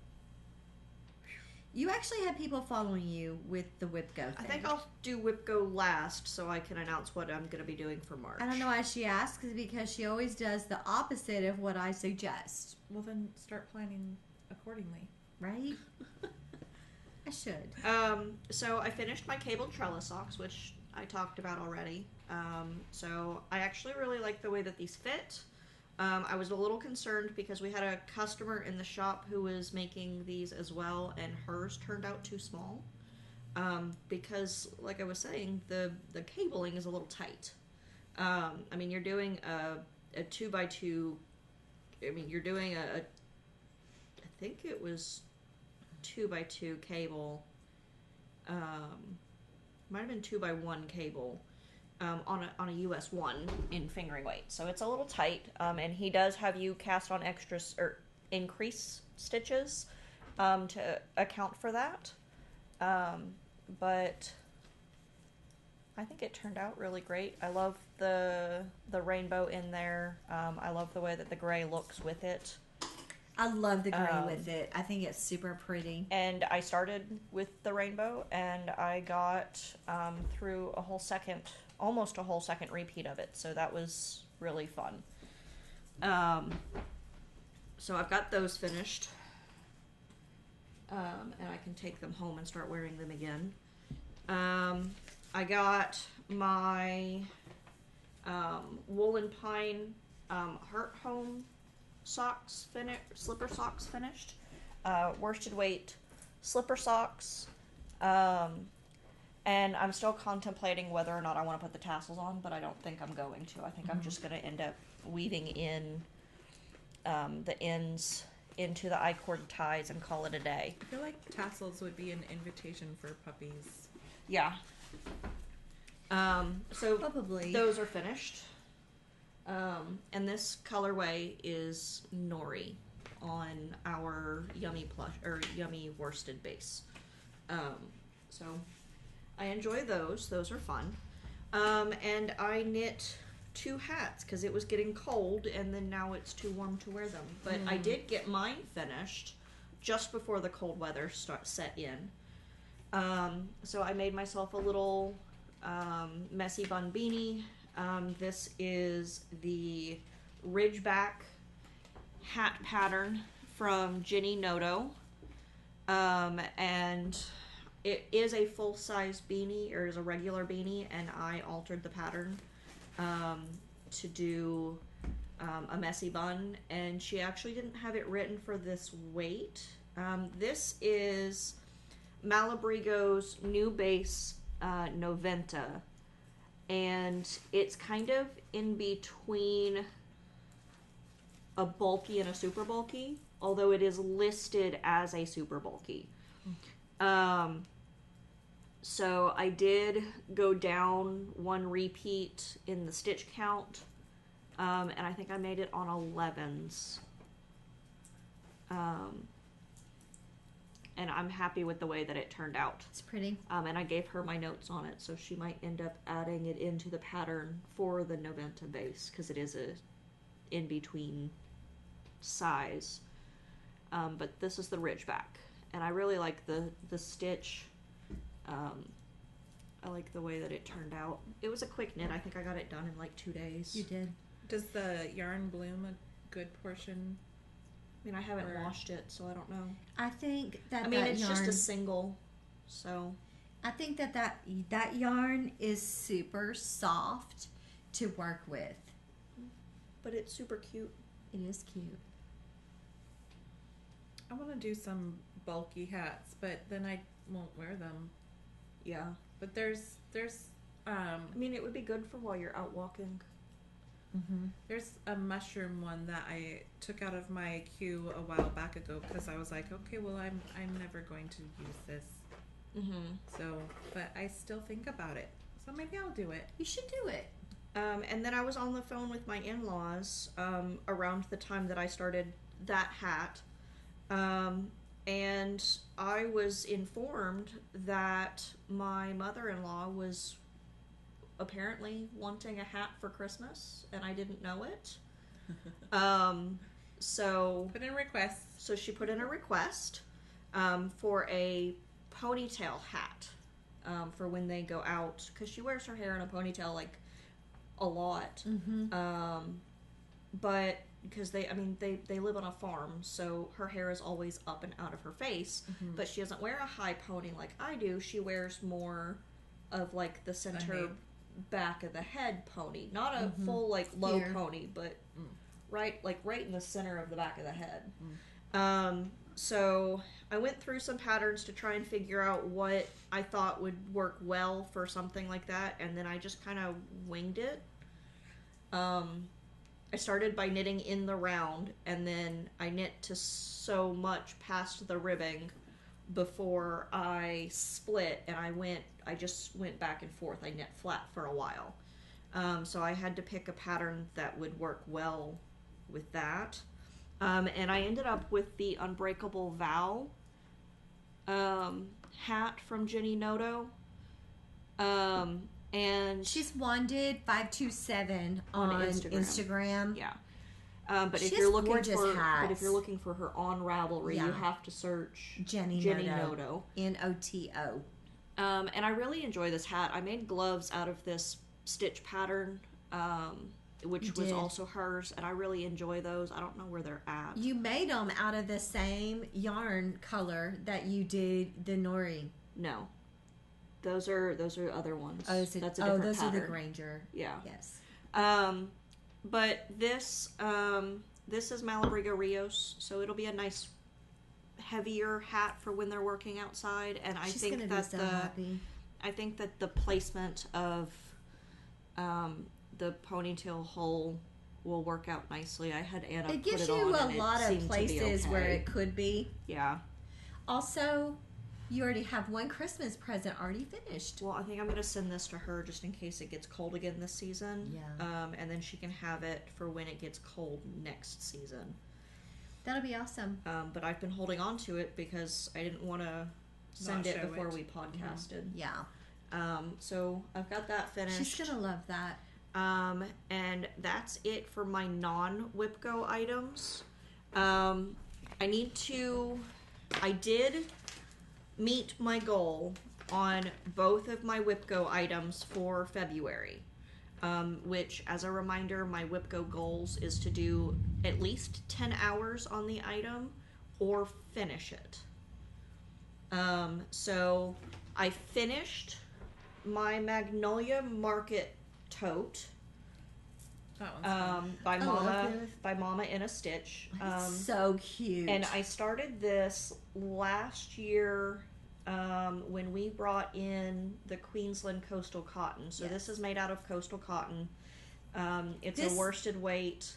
You actually have people following you with the whip go thing. I think I'll do whip go last so I can announce what I'm going to be doing for March. I don't know why she asks, because she always does the opposite of what I suggest, Well, then start planning accordingly. right? I should. So I finished my cable trellis socks, which I talked about already. So I actually really like the way that these fit. I was a little concerned because we had a customer in the shop who was making these as well, and hers turned out too small. Because, like I was saying, the cabling is a little tight. I mean, you're doing a 2x2. I mean, you're doing I think it was 2x2 cable. Might have been 2x1 cable. On a US 1 in fingering weight, so it's a little tight. And he does have you cast on extra or increase stitches to account for that. But I think it turned out really great. I love the rainbow in there. I love the way that the gray looks with it. I love the gray with it. I think it's super pretty. And I started with the rainbow, and I got through almost a whole second repeat of it, so that was really fun. So I've got those finished, and I can take them home and start wearing them again. I got my woolen pine Hearthome slipper socks finished. Worsted weight slipper socks. And I'm still contemplating whether or not I want to put the tassels on, but I don't think I'm going to. I think I'm just going to end up weaving in the ends into the I-cord ties and call it a day. I feel like tassels would be an invitation for puppies. Yeah. So Probably. those are finished. And this colorway is Nori on our yummy plush or yummy worsted base. So I enjoy those. Those are fun. And I knit 2 hats because it was getting cold, and then now it's too warm to wear them. But I did get mine finished just before the cold weather set in. So I made myself a little messy bun beanie. This is the Ridgeback hat pattern from Ginny Noto. And it is a full-size beanie, or is a regular beanie, and I altered the pattern to do a messy bun, and she actually didn't have it written for this weight. This is Malabrigo's new base Noventa, and it's kind of in between a bulky and a super bulky, although it is listed as a super bulky. So I did go down 1 repeat in the stitch count, and I think I made it on 11s. and I'm happy with the way that it turned out. It's pretty. And I gave her my notes on it, so she might end up adding it into the pattern for the Noventa base, because it is a in-between size. But this is the Ridgeback, and I really like the stitch. I like the way that it turned out. It was a quick knit. I think I got it done in like 2 days. You did. Does the yarn bloom a good portion? I mean, I haven't washed it, so I don't know. I think that it's just a single, so. I think that yarn is super soft to work with. But it's super cute. It is cute. I want to do some bulky hats, but then I won't wear them. Yeah. But there's I mean, it would be good for while you're out walking. Mm-hmm. There's a mushroom one that I took out of my queue a while back ago because I was like, okay, well, I'm never going to use this. Mm-hmm. So, but I still think about it. So maybe I'll do it. You should do it. And then I was on the phone with my in-laws around the time that I started that hat. And I was informed that my mother-in-law was apparently wanting a hat for Christmas, and I didn't know it. So Put in requests. So she put in a request for a ponytail hat for when they go out, because she wears her hair in a ponytail like a lot. Mm-hmm. But because they live on a farm, so her hair is always up and out of her face. Mm-hmm. But she doesn't wear a high pony like I do. She wears more of like the center back of the head pony, not a full like low pony, but right in the center of the back of the head. So I went through some patterns to try and figure out what I thought would work well for something like that, and then I just kind of winged it. I started by knitting in the round, and then I knit to so much past the ribbing before I split, and I just went back and forth. I knit flat for a while. So I had to pick a pattern that would work well with that. And I ended up with the Unbreakable Vow hat from Jenny Noto. And she's Wanded527 on Instagram. Yeah. But if you're looking for her on Ravelry, you have to search Jenny Noto. Noto. And I really enjoy this hat. I made gloves out of this stitch pattern, which was also hers, and I really enjoy those. I don't know where they're at. You made them out of the same yarn color that you did the Nori. No. Those are other ones. Oh, that's a different those pattern. are the Granger. Yeah. Yes. But this is Malabriga Rios, so it'll be a nice heavier hat for when they're working outside. And I think that the placement of the ponytail hole will work out nicely. I had Anna it gives put it you on, a lot of places where it could be. Yeah. Also, you already have one Christmas present already finished. Well, I think I'm going to send this to her just in case it gets cold again this season. Yeah. And then she can have it for when it gets cold next season. That'll be awesome. But I've been holding on to it because I didn't want to send it before we podcasted. Yeah. So I've got that finished. She's going to love that. And that's it for my non-Whipco items. I did meet my goal on both of my Whipco items for February, which, as a reminder, my Whipco goals is to do at least 10 hours on the item or finish it. So I finished my Magnolia Market tote by Mama in a Stitch. So cute. And I started this last year when we brought in the Queensland coastal cotton. So this is made out of coastal cotton. It's a worsted weight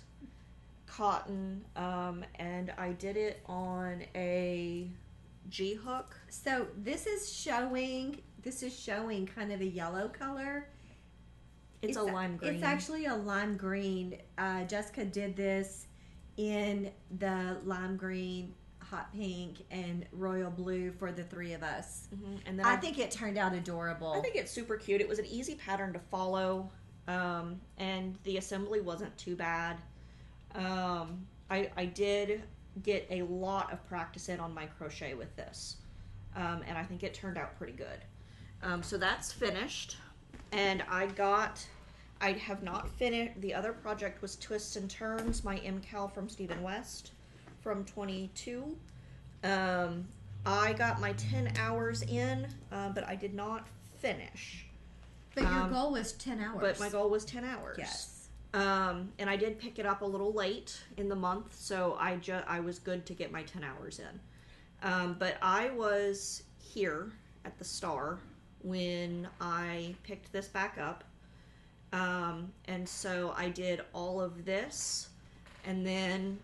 cotton, and I did it on a G hook. So this is showing kind of a yellow color. It's a lime green. It's actually a lime green. Jessica did this in the lime green hot pink and royal blue for the three of us. And then I think it turned out adorable. I think it's super cute. It was an easy pattern to follow, and the assembly wasn't too bad. I did get a lot of practice in on my crochet with this, and I think it turned out pretty good. So that's finished, and I have not finished. The other project was Twists and Turns, my MCal from Stephen West from 22. I got my 10 hours in, but I did not finish. But your goal was 10 hours. But my goal was 10 hours. Yes. And I did pick it up a little late in the month, so I was good to get my 10 hours in. But I was here at the Star when I picked this back up. And so I did all of this, and then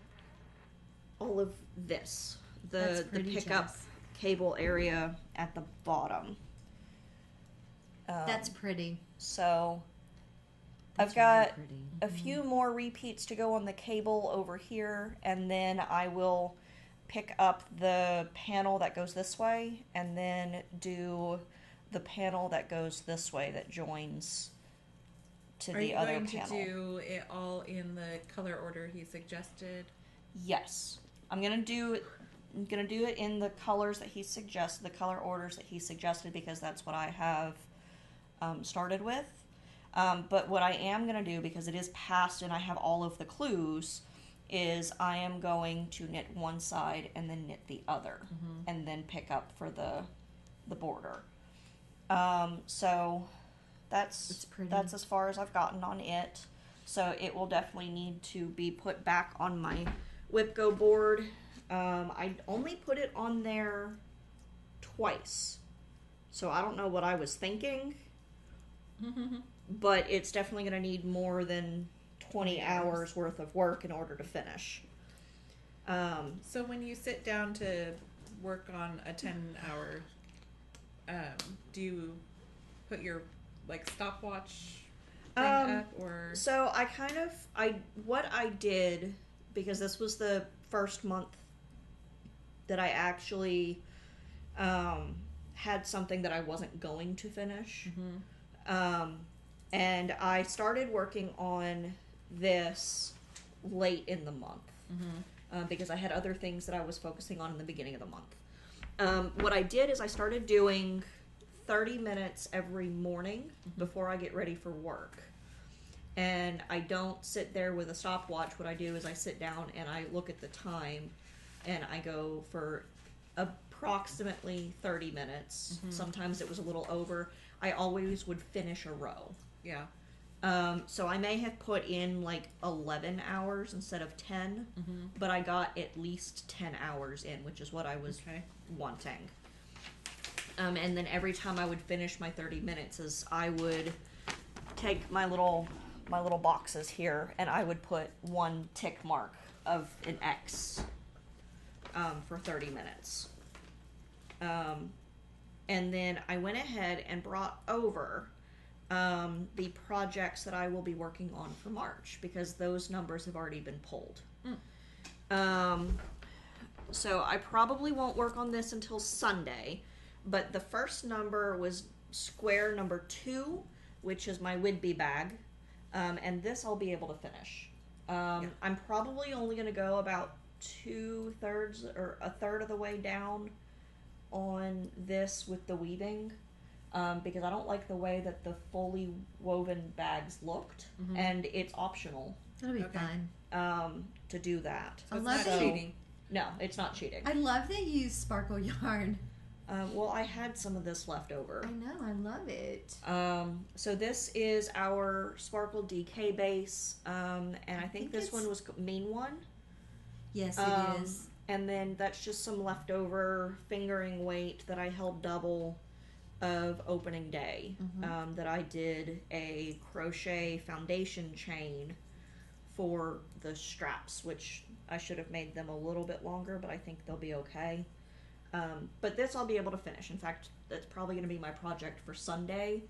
all of this. The pickup cable area at the bottom. That's pretty. So That's I've got really pretty. a few more repeats to go on the cable over here, and then I will pick up the panel that goes this way, and then do the panel that goes this way that joins to the other panel. Are you going to do it all in the color order he suggested? Yes, I'm gonna do it in the colors that he suggested, the color orders that he suggested, because that's what I have started with. But what I am going to do, because it is past and I have all of the clues, is I am going to knit one side and then knit the other, and then pick up for the border. So that's as far as I've gotten on it. So it will definitely need to be put back on my Whipco board. I only put it on there twice, so I don't know what I was thinking. But it's definitely going to need more than 20 hours worth of work in order to finish. So when you sit down to work on a 10-hour, do you put your stopwatch thing up, or? So what I did, because this was the first month that I actually had something that I wasn't going to finish. And I started working on this late in the month, because I had other things that I was focusing on in the beginning of the month. What I did is I started doing 30 minutes every morning before I get ready for work. And I don't sit there with a stopwatch. What I do is I sit down and I look at the time, and I go for approximately 30 minutes. Sometimes it was a little over. I always would finish a row. Yeah. So I may have put in 11 hours instead of 10, but I got at least 10 hours in, which is what I was wanting. And then every time I would finish my 30 minutes, is I would take my little boxes here, and I would put one tick mark of an X for 30 minutes. And then I went ahead and brought over the projects that I will be working on for March, because those numbers have already been pulled. So I probably won't work on this until Sunday, but the first number was square number 2, which is my Whidbey bag, and this I'll be able to finish. I'm probably only going to go about 2/3 or a third of the way down on this with the weaving, because I don't like the way that the fully woven bags looked, and it's optional. That'll be fun. To do that. I love that. Cheating. No, it's not cheating. I love that you use sparkle yarn. Well, I had some of this left over. I know, I love it. So this is our Sparkle DK base, and I think this one was Mean One. Yes, it is. And then that's just some leftover fingering weight that I held double of opening day, that I did a crochet foundation chain for the straps, which I should have made them a little bit longer, but I think they'll be okay. But this I'll be able to finish. In fact, that's probably going to be my project for Sunday,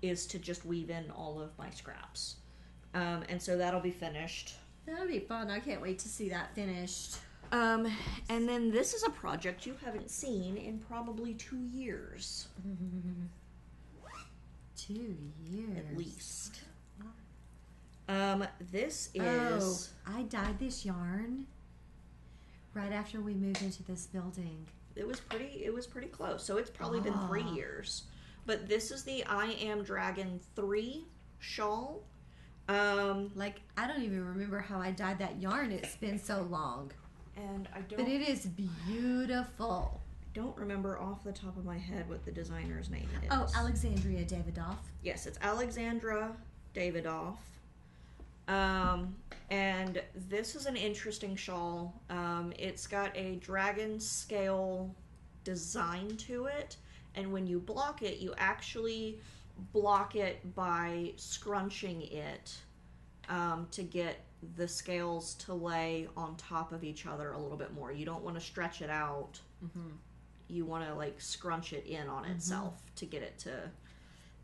is to just weave in all of my scraps. And so that'll be finished. That'll be fun. I can't wait to see that finished. And then this is a project you haven't seen in probably 2 years. 2 years. At least. This is... Oh, I dyed this yarn right after we moved into this building. It was pretty close. So it's probably been 3 years. But this is the I Am Dragon 3 shawl. Like, I don't even remember how I dyed that yarn. It's been so long. And I don't... But it is beautiful. don't remember off the top of my head what the designer's name is. Oh, Alexandria Davidoff. Yes, it's Alexandra Davidoff. And this is an interesting shawl. It's got a dragon scale design to it, and when you block it, you actually block it by scrunching it to get the scales to lay on top of each other a little bit more. You don't want to stretch it out. Mm-hmm. You want to like scrunch it in on itself to get it to...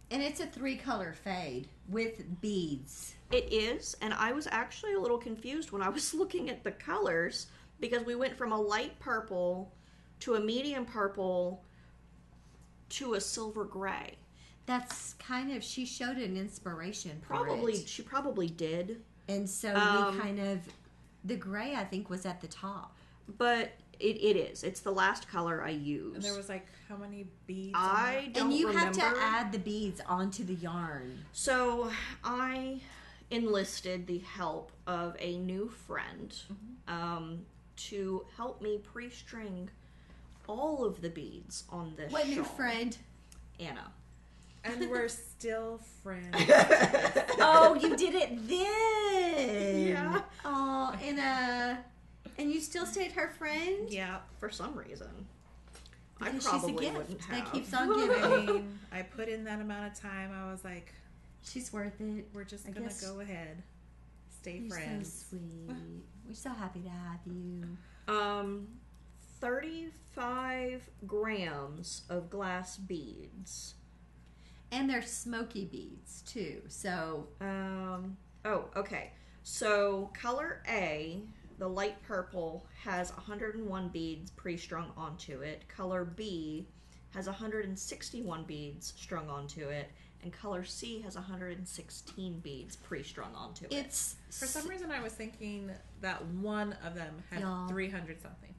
And it's a 3-color fade with beads. It is, and I was actually a little confused when I was looking at the colors because we went from a light purple to a medium purple to a silver gray. That's kind of, she showed an inspiration for Probably, it. she probably did. And so we kind of, the gray I think was at the top. But it is. It's the last color I used. And there was like how many beads? I don't And you remember. have to add the beads onto the yarn. So I enlisted the help of a new friend to help me pre-string all of the beads on this What shawl. new friend? Anna. And we're still friends. Oh, you did it then. Yeah. Oh, and you still stayed her friend? Yeah, for some reason. Because I probably she's a gift wouldn't have. that keeps on I giving. mean, I put in that amount of time. I was like, She's worth it. we're just I going guess to go ahead. Stay You're friends. so sweet. We're so happy to have you. 35 grams of glass beads. And they're smoky beads too. So Oh, okay. So color A, the light purple, has 101 beads pre-strung onto it. Color B has 161 beads strung onto it. And color C has 116 beads pre-strung onto it. it's For some reason, I was thinking that one of them had Y'all. 300 something.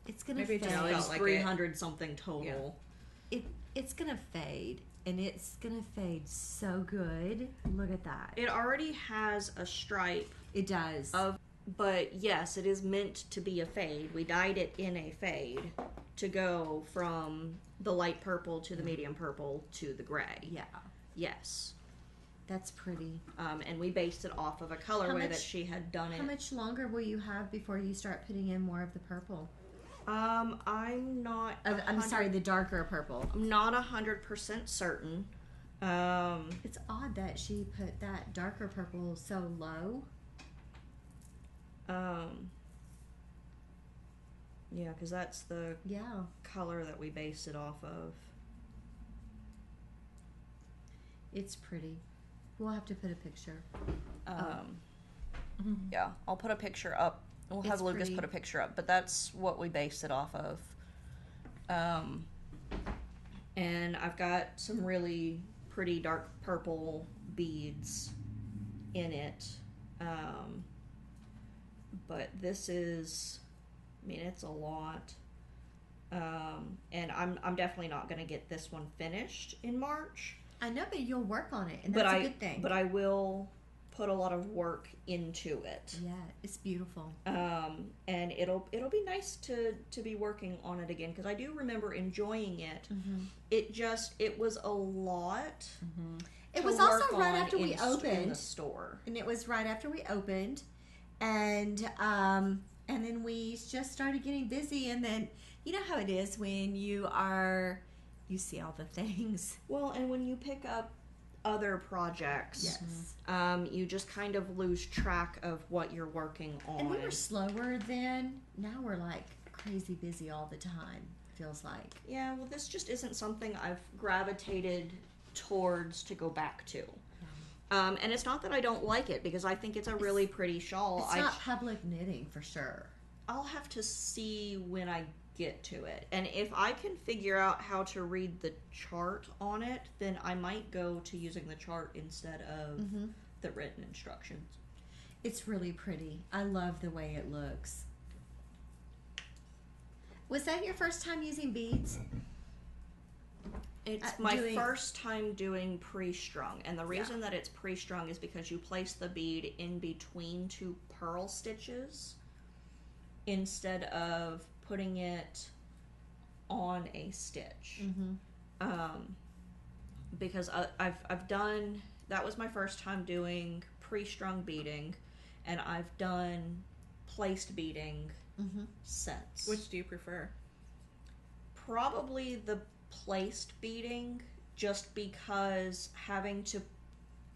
it's gonna Maybe it fade. just No, felt it's like 300 something total. It's gonna fade, and it's gonna fade so good. Look at that. It already has a stripe It does. but yes, it is meant to be a fade. We dyed it in a fade to go from the light purple to the medium purple to the gray. Yeah, Yes. that's pretty. And we based it off of a colorway much- that she had done it. How much longer will you have before you start putting in more of the purple? I'm not. I'm sorry, the darker purple. I'm not 100% certain. It's odd that she put that darker purple so low. Yeah, because that's the Yeah. color that we based it off of. It's pretty. We'll have to put a picture. Yeah, I'll put a picture up. We'll have It's Lucas pretty. put a picture up, but that's what we based it off of. And I've got some really pretty dark purple beads in it. But this is, I mean, it's a lot. And I'm definitely not going to get this one finished in March. I know, but you'll work on it, and that's a good thing. But I will put a lot of work into it. Yeah, it's beautiful. And it'll be nice to be working on it again, because I do remember enjoying it. It was a lot. It to was also work right on after we in opened. the store. And it was right after we opened, and then we just started getting busy, and then you know how it is when you see all the things. Well, and when you pick up other projects, Yes. you just kind of lose track of what you're working on. And we were slower then. Now we're like crazy busy all the time. Feels like. Yeah, well, this just isn't something I've gravitated towards to go back to. And it's not that I don't like it, because I think it's a really pretty shawl. It's not public knitting for sure. I'll have to see when I get to it. And if I can figure out how to read the chart on it, then I might go to using the chart instead of the written instructions. It's really pretty. I love the way it looks. Was that your first time using beads? It's my first time doing pre-strung, and the reason that it's pre-strung is because you place the bead in between two pearl stitches instead of putting it on a stitch. Because I've done, that was my first time doing pre-strung beading, and I've done placed beading since. Which do you prefer? Probably the placed beading, just because having to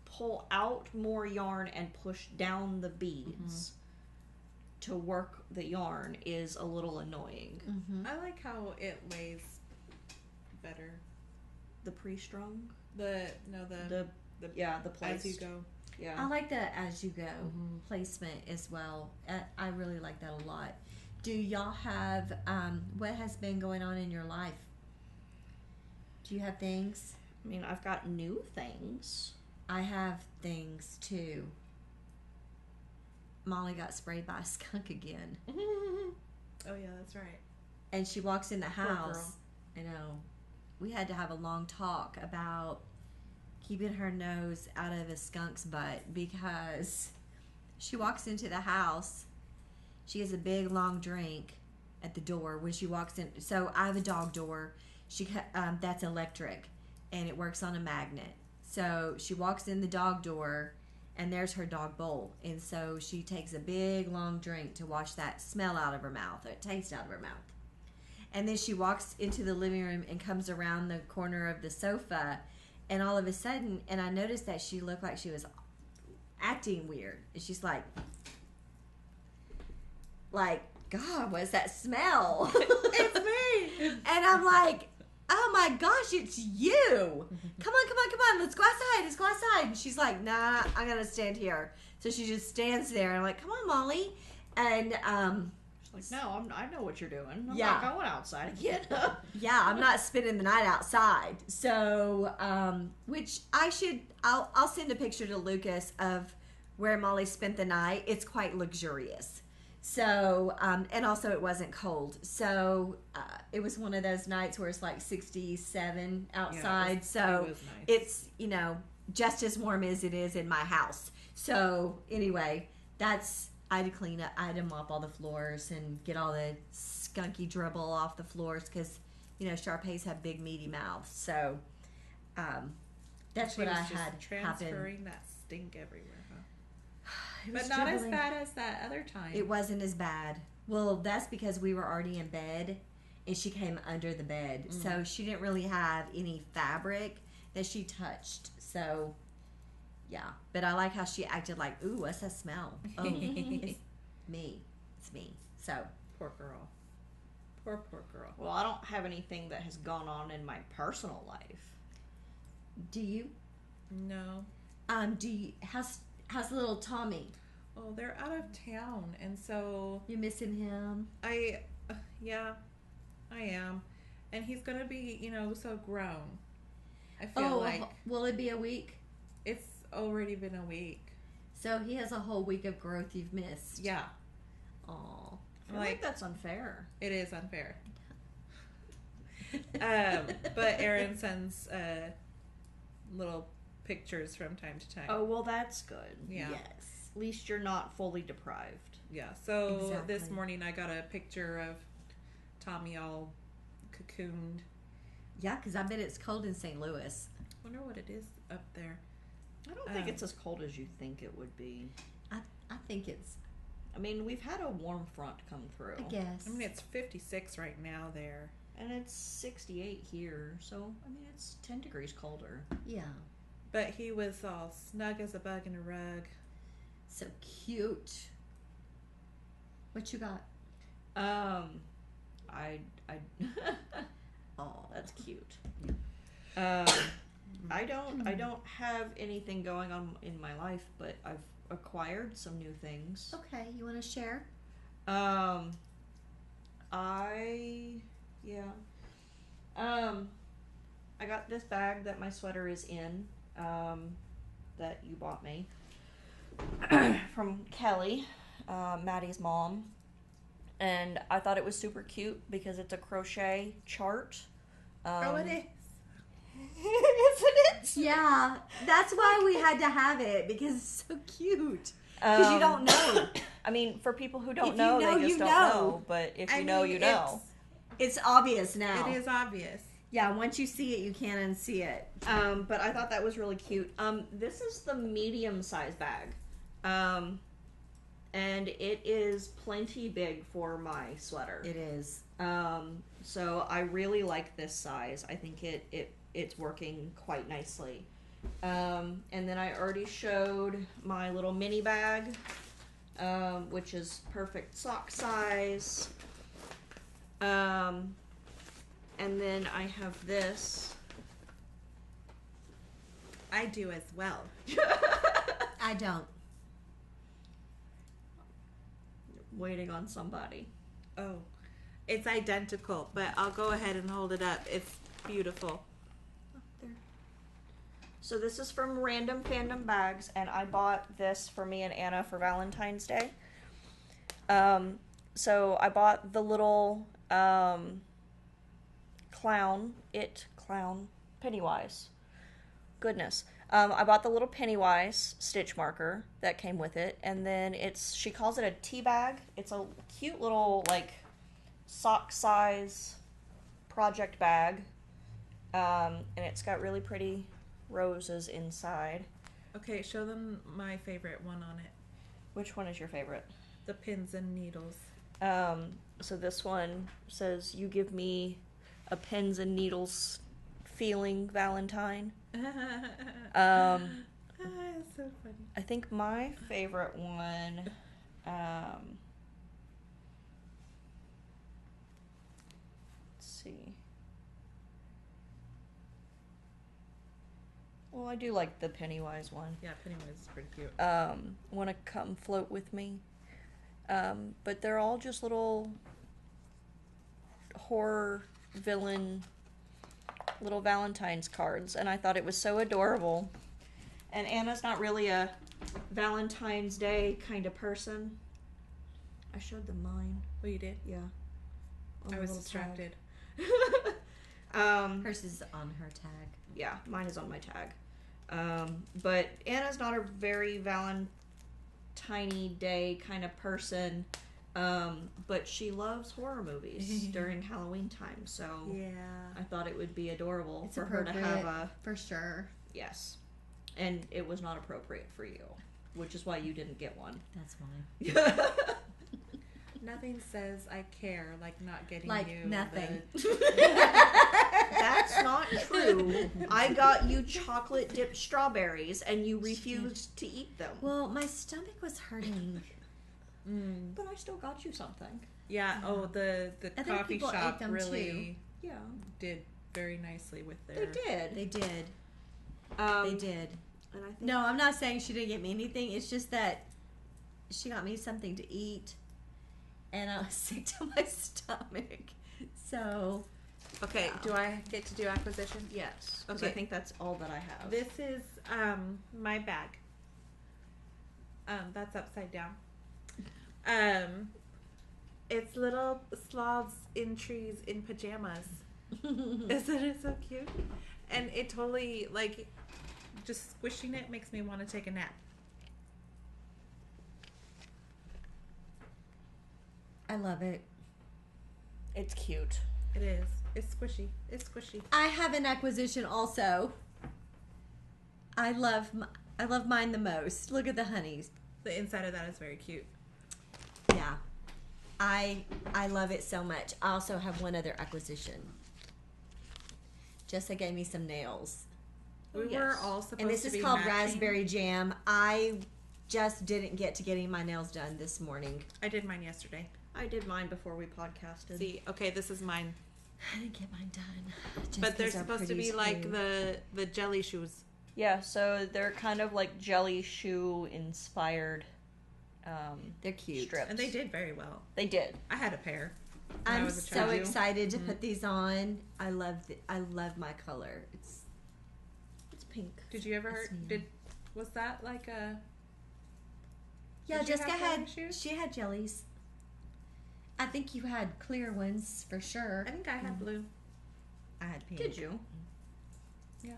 pull out more yarn and push down the beads to work the yarn is a little annoying. I like how it lays better. The pre-strung? The placed. As you go. Yeah. I like the as you go placement as well. I really like that a lot. Do y'all have, what has been going on in your life? Do you have things? I mean, I've got new things. I have things too. Molly got sprayed by a skunk again. Oh yeah, that's right. And she walks in the Poor house. girl. I know. We had to have a long talk about keeping her nose out of a skunk's butt because she walks into the house. She has a big long drink at the door when she walks in. So I have a dog door. That's electric, and it works on a magnet. So she walks in the dog door, and there's her dog bowl. And so she takes a big long drink to wash that smell out of her mouth, or taste out of her mouth. And then she walks into the living room and comes around the corner of the sofa, and all of a sudden, and I noticed that she looked like she was acting weird. And she's like, God, what's that smell? It's me. And I'm like, oh my gosh, it's you. Come on, let's go outside. And she's like, nah, I'm going to stand here. So she just stands there. And I'm like, come on, Molly. And She's like, no, I know what you're doing. I'm Yeah. not going outside again. yeah, I'm not spending the night outside. So, which I'll send a picture to Lucas of where Molly spent the night. It's quite luxurious. So, and also it wasn't cold. So, it was one of those nights where it's like 67 outside. It so was nice. it's, just as warm as it is in my house. So anyway, I had to clean up. I had to mop all the floors and get all the skunky dribble off the floors because, Shar-Pays have big meaty mouths. So, that's She what was I just had happen. transferring that stink everywhere, huh? It was But not as dribbling. bad as that other time. It wasn't as bad. Well, that's because we were already in bed and she came under the bed. So she didn't really have any fabric that she touched. So, yeah. But I like how she acted like, ooh, what's that smell? Oh, it's me. It's me. So, Poor girl. Poor girl. Well, I don't have anything that has gone on in my personal life. do you? No. How's little Tommy? Oh, they're out of town, and so You missing him? yeah, I am, and he's gonna be, so grown. I feel like will it be a week? it's already been a week. So he has a whole week of growth you've missed. Yeah, Aw. I feel like that's unfair. it is unfair. But Aaron sends little pictures from time to time. Oh, well, that's good. Yeah. Yes. At least you're not fully deprived. Yeah, so this Exactly. morning I got a picture of Tommy all cocooned. Yeah, because I bet it's cold in St. Louis. Wonder what it is up there. I don't think it's as cold as you think it would be. I think it's, I mean, we've had a warm front come through. I guess. I mean, it's 56 right now there. And it's 68 here, so, I mean, it's 10 degrees colder. Yeah. But he was all snug as a bug in a rug. So cute. What you got? Oh, that's cute. I don't have anything going on in my life, but I've acquired some new things. Okay, you want to share? I got this bag that my sweater is in, that you bought me from Kelly, Maddie's mom, and I thought it was super cute because it's a crochet chart. Oh, it is. Isn't it? Yeah, that's why we had to have it, because it's so cute. Because you don't know. I mean, for people who don't If you know, know, they just you don't know. know. But if you know, you know. It's obvious now. It is obvious. Yeah, once you see it, you can't unsee it. But I thought that was really cute. This is the medium size bag. And it is plenty big for my sweater. It is. So I really like this size. I think it's working quite nicely. And then I already showed my little mini bag, which is perfect sock size. And then I have this. I do as well. I don't. Waiting on somebody. Oh, it's identical, but I'll go ahead and hold it up. It's beautiful. There. So this is from Random Fandom Bags, and I bought this for me and Anna for Valentine's Day. So I bought the little clown, Pennywise. Goodness. I bought the little Pennywise stitch marker that came with it, and then she calls it a tea bag. It's a cute little, like, sock size project bag, and it's got really pretty roses inside. Okay, show them my favorite one on it. Which one is your favorite? The pins and needles. So this one says, "You give me a pins and needles feeling Valentine." It's so funny. I think my favorite one, let's see. Well, I do like the Pennywise one. Yeah, Pennywise is pretty cute. Want to come float with me? But they're all just little horror villain little Valentine's cards, and I thought it was so adorable. And Anna's not really a Valentine's Day kind of person. I showed them mine. Oh, you did? Yeah. On I the was little distracted. tag. Hers is on her tag. Yeah, mine is on my tag. But Anna's not a very Valentine Day kind of person. But she loves horror movies during Halloween time, so Yeah. I thought it would be adorable It's for her to have a... for sure. Yes. And it was not appropriate for you, which is why you didn't get one. That's fine. Nothing says I care like not getting Like you nothing. That's not true. I got you chocolate dipped strawberries and you refused to eat them. Well, my stomach was hurting. But I still got you something. Yeah. Oh, the Other coffee people ate shop them, really Yeah. did very nicely with They their. did. They did. They They did. And I think No, I'm not saying she didn't get me anything. It's just that she got me something to eat, and I was sick to my stomach. So, Okay. Wow. Do I get to do acquisition? yes. 'Cause Okay. I think that's all that I have. This is my bag. That's upside down. It's little sloths in trees in pajamas. Isn't it so cute? And it totally, like, just squishing it makes me want to take a nap. I love it. It's cute. It is. It's squishy. It's squishy. I have an acquisition also. I love mine the most. Look at the honeys. The inside of that is very cute. Yeah. I love it so much. I also have one other acquisition. Jessica gave me some nails. We yes. were all supposed to be And this is called matching. Raspberry Jam. I just didn't get to getting my nails done this morning. I did mine yesterday. I did mine before we podcasted. See, okay, this is mine. I didn't get mine done. But they're Jessica's are supposed to pretty be like too. the jelly shoes. Yeah, so they're kind of like jelly shoe inspired They're cute. strips. And they did very well. They did. I had a pair. when I I'm was a so child. excited to put these on. I love my color. It's pink. Did you ever was that like a yeah. Did you Jessica have had jelly shoes? she had jellies. I think you had clear ones for sure. I think I had blue. I had pink. Did you? Yes.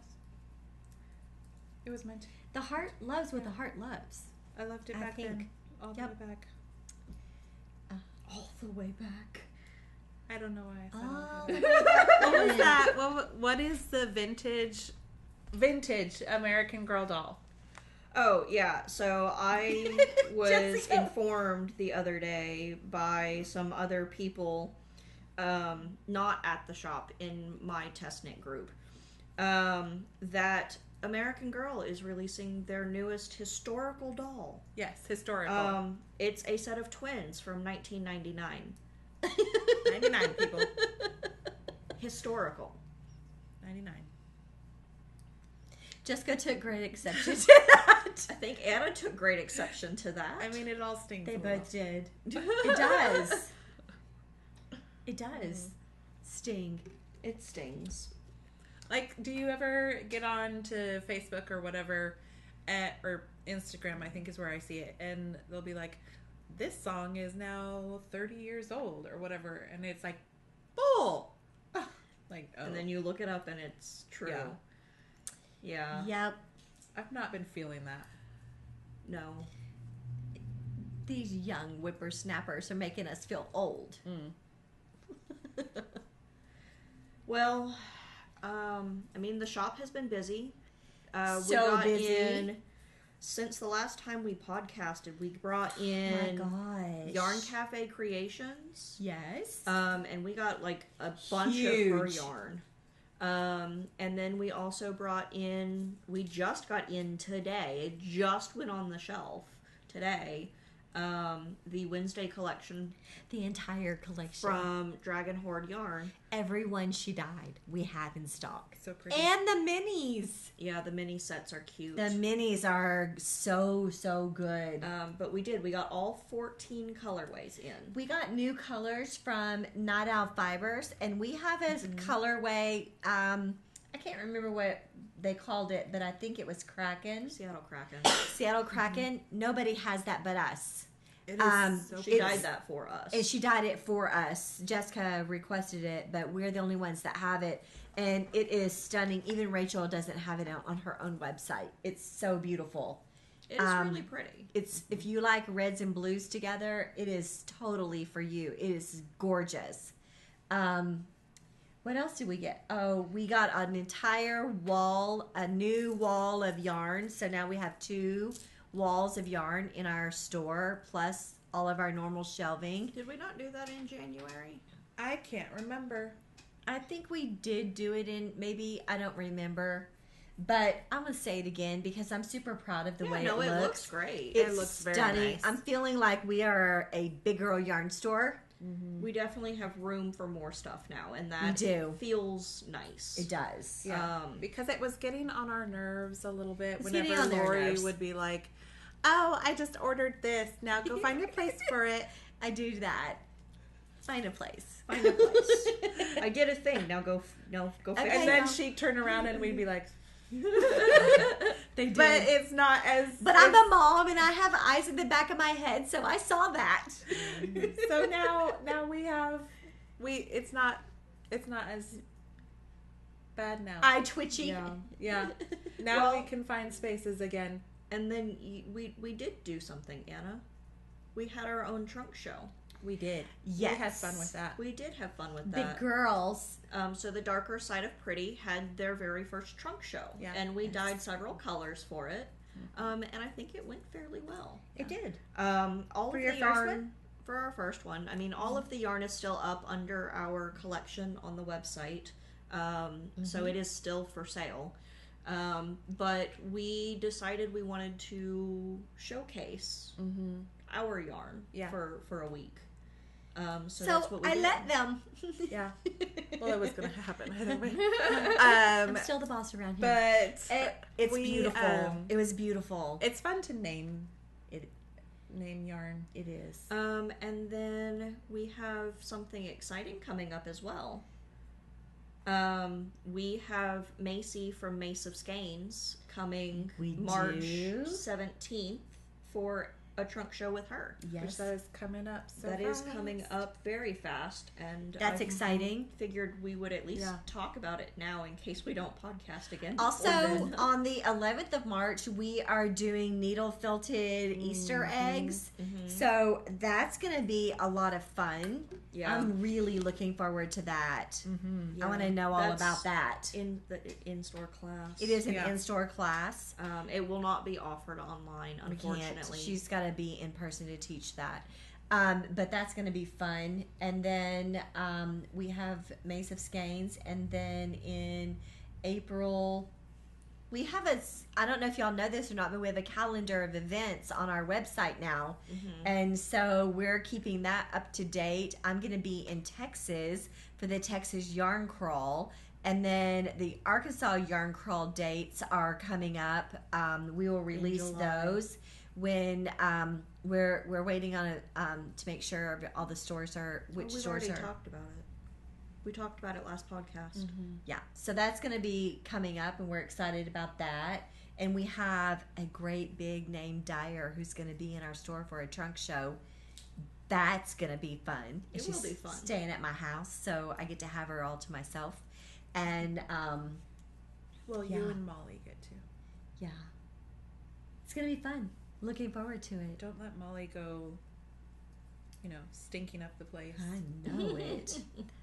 It was meant to. The heart loves what the heart loves. I loved it I back think. then. All the way back. All the way back. I don't know why I Oh, said what was that? What is the vintage American Girl doll? Oh, yeah. So I was Jessica. informed the other day by some other people, not at the shop, in my test knit group, that American Girl is releasing their newest historical doll. Yes, historical. It's a set of twins from 1999. 99 people. Historical. 99. Jessica took great exception to that. I think Anna took great exception to that. I mean, it all stings. They a little. both did. It does. It does. Sting. It stings. Like, do you ever get on to Facebook or whatever, or Instagram, I think is where I see it, and they'll be like, this song is now 30 years old or whatever, and it's like, bull! Like, oh. And then you look it up and it's true. Yeah. Yep. I've not been feeling that. No. These young whippersnappers are making us feel old. Well, I mean, the shop has been busy. So we got busy. in, since the last time we podcasted, we brought in Oh my gosh. Yarn Cafe Creations. Yes. And we got like a bunch of her yarn. And then we also brought in, we just got in today, it just went on the shelf today, the Wednesday collection The entire collection. from Dragon Horde Yarn. Every one she dyed, we have in stock. So pretty. And the minis. Yeah, the mini sets are cute. The minis are so good. But we got all 14 colorways in. We got new colors from Night Owl Fibers, and we have a colorway. I can't remember what they called it, but I think it was Kraken. Seattle Kraken. Seattle Kraken. Nobody has that but us. It is so She dyed that for us. And she dyed it for us. Jessica requested it, but we're the only ones that have it. And it is stunning. Even Rachel doesn't have it on her own website. It's so beautiful. It is really pretty. It's if you like reds and blues together, it is totally for you. It is gorgeous. What else did we get? Oh, we got an entire wall, a new wall of yarn. So now we have 2 walls of yarn in our store, plus all of our normal shelving. Did we not do that in January? I can't remember. I think we did do it in, maybe, I don't remember. But I'm going to say it again because I'm super proud of the way it looks. it looks great. It's It looks very stunning. nice. I'm feeling like we are a big girl yarn store. We definitely have room for more stuff now, and that We do. feels nice. It does. Yeah. Because it was getting on our nerves a little bit It's getting whenever on their Lori nerves. would be like, oh, I just ordered this. Now go find a place for it. I do that. Find a place. Find a place. I did a thing. Now go fix Okay. it. And then she'd turn around and we'd be like, They do. but it's not as. But I'm a mom and I have eyes in the back of my head, so I saw that. So now it's not as bad now. Eye twitchy. Yeah. Now Well- we can find spaces again. And then we did do something, Anna. We had our own trunk show. We did. Yes. We had fun with that. We did have fun with The that. girls. So the Darker Side of Pretty had their very first trunk show. Yeah. And we dyed several colors for it. And I think it went fairly well. It did. All For of your the first yarn one? for our first one. I mean, all of the yarn is still up under our collection on the website. So it is still for sale. But we decided we wanted to showcase our yarn for a week. So that's what we I did. let them. Yeah. Well, it was going to happen either way. I'm still the boss around here. But It's we, beautiful. It was beautiful. it's fun to name it name yarn. It is. And then we have something exciting coming up as well. We have Macy from Mace of Skeins coming March 17th for a trunk show with her. Yes. Which that is coming up so That fast. is coming up very fast, and That's exciting. Figured we would at least talk about it now in case we don't podcast again. Also, on the 11th of March, we are doing needle-felted Easter eggs. So that's going to be a lot of fun. Yeah. I'm really looking forward to that. I want to know all about that. In the in-store class. It is an in-store class. It will not be offered online, unfortunately. She's got to be in person to teach that. But that's going to be fun. And then we have Mace of Skeins. And then in April, we have I don't know if y'all know this or not, but we have a calendar of events on our website now. And so we're keeping that up to date. I'm going to be in Texas for the Texas Yarn Crawl. And then the Arkansas Yarn Crawl dates are coming up. We will release those when we're waiting on to make sure all the stores are We've already talked about it. We talked about it last podcast. Yeah, so that's going to be coming up, and we're excited about that. And we have a great big name dyer who's going to be in our store for a trunk show. That's going to be fun. It will be fun. Staying at my house, so I get to have her all to myself. And you and Molly get to. Yeah, it's going to be fun. Looking forward to it. Don't let Molly go, stinking up the place. I know it.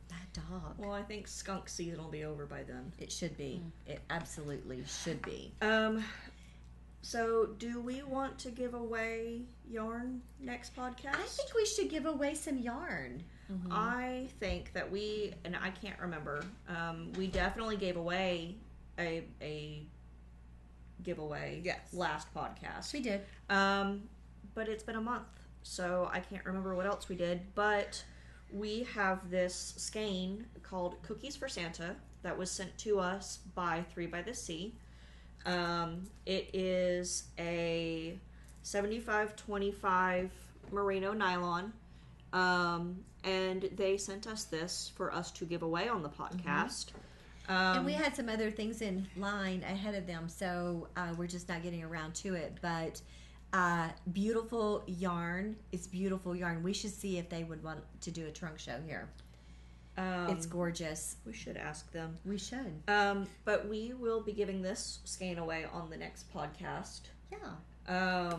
That dog. Well, I think skunk season will be over by then. It should be. It absolutely should be. So do we want to give away yarn next podcast? I think we should give away some yarn. I think that and I can't remember, we definitely gave away a giveaway last podcast. We did. But it's been a month, so I can't remember what else we did. But we have this skein called Cookies for Santa that was sent to us by 3 by the Sea. It is a 75-25 merino nylon. And they sent us this for us to give away on the podcast. And we had some other things in line ahead of them, so we're just not getting around to it. But beautiful yarn. It's beautiful yarn. We should see if they would want to do a trunk show here. It's gorgeous. We should ask them. We should. But we will be giving this skein away on the next podcast. Yeah.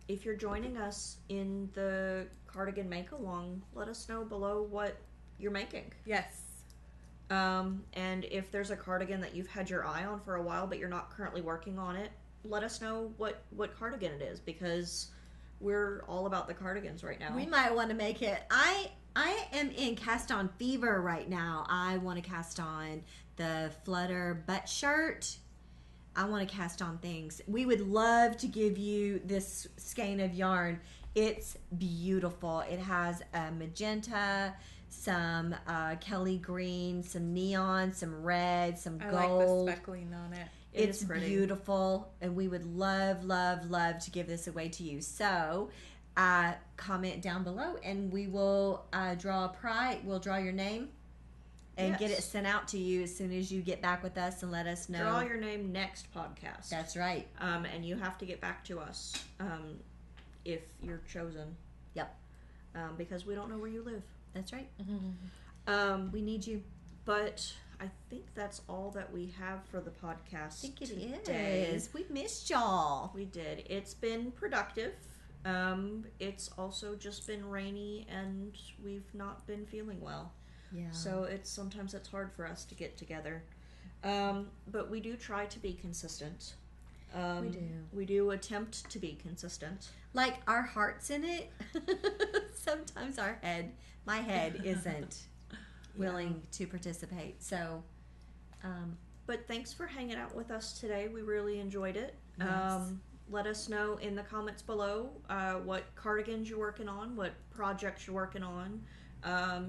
If you're joining us in the Cardigan make-along, let us know below what you're making. Yes. And if there's a cardigan that you've had your eye on for a while but you're not currently working on it, let us know what cardigan it is, because we're all about the cardigans right now. We might want to make it. I am in cast-on fever right now. I want to cast on the Flutter butt shirt. I want to cast on things. We would love to give you this skein of yarn. It's beautiful. It has a magenta, some Kelly green, some neon, some red, some gold. I like the speckling on it. It's beautiful, and we would love, love, love to give this away to you. So, comment down below, and we will draw a prize. We'll draw your name and get it sent out to you as soon as you get back with us and let us know. Draw your name next podcast. That's right. And you have to get back to us if you're chosen. Yep. Because we don't know where you live. That's right. We need you. But I think that's all that we have for the podcast. I think it today. is. We missed y'all. We did. It's been productive. It's also just been rainy, and we've not been feeling well. Yeah. So sometimes it's hard for us to get together. But we do try to be consistent. We do. We do attempt to be consistent. Like our heart's in it. Sometimes my head isn't willing to participate. So, but thanks for hanging out with us today. We really enjoyed it. Yes. let us know in the comments below what cardigans you're working on, what projects you're working on,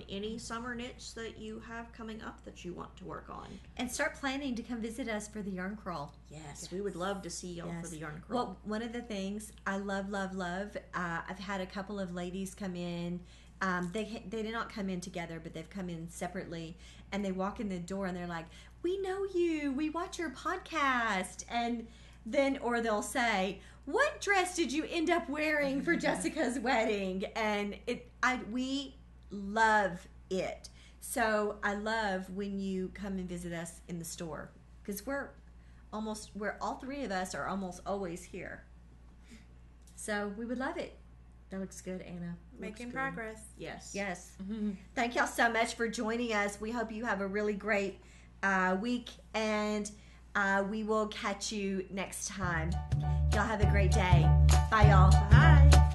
any summer knits that you have coming up that you want to work on. And start planning to come visit us for the yarn crawl. Yes, we would love to see y'all for the yarn crawl. Well, one of the things I love, I've had a couple of ladies come in. They did not come in together, but they've come in separately, and they walk in the door and they're like, "We know you. We watch your podcast." And then, or they'll say, "What dress did you end up wearing for Jessica's wedding?" And we love it. So I love when you come and visit us in the store, because we're all three of us are almost always here. So we would love it. That looks good, Anna. Making progress. Yes. Yes. Thank y'all so much for joining us. We hope you have a really great week, and we will catch you next time. Y'all have a great day. Bye, y'all. Bye.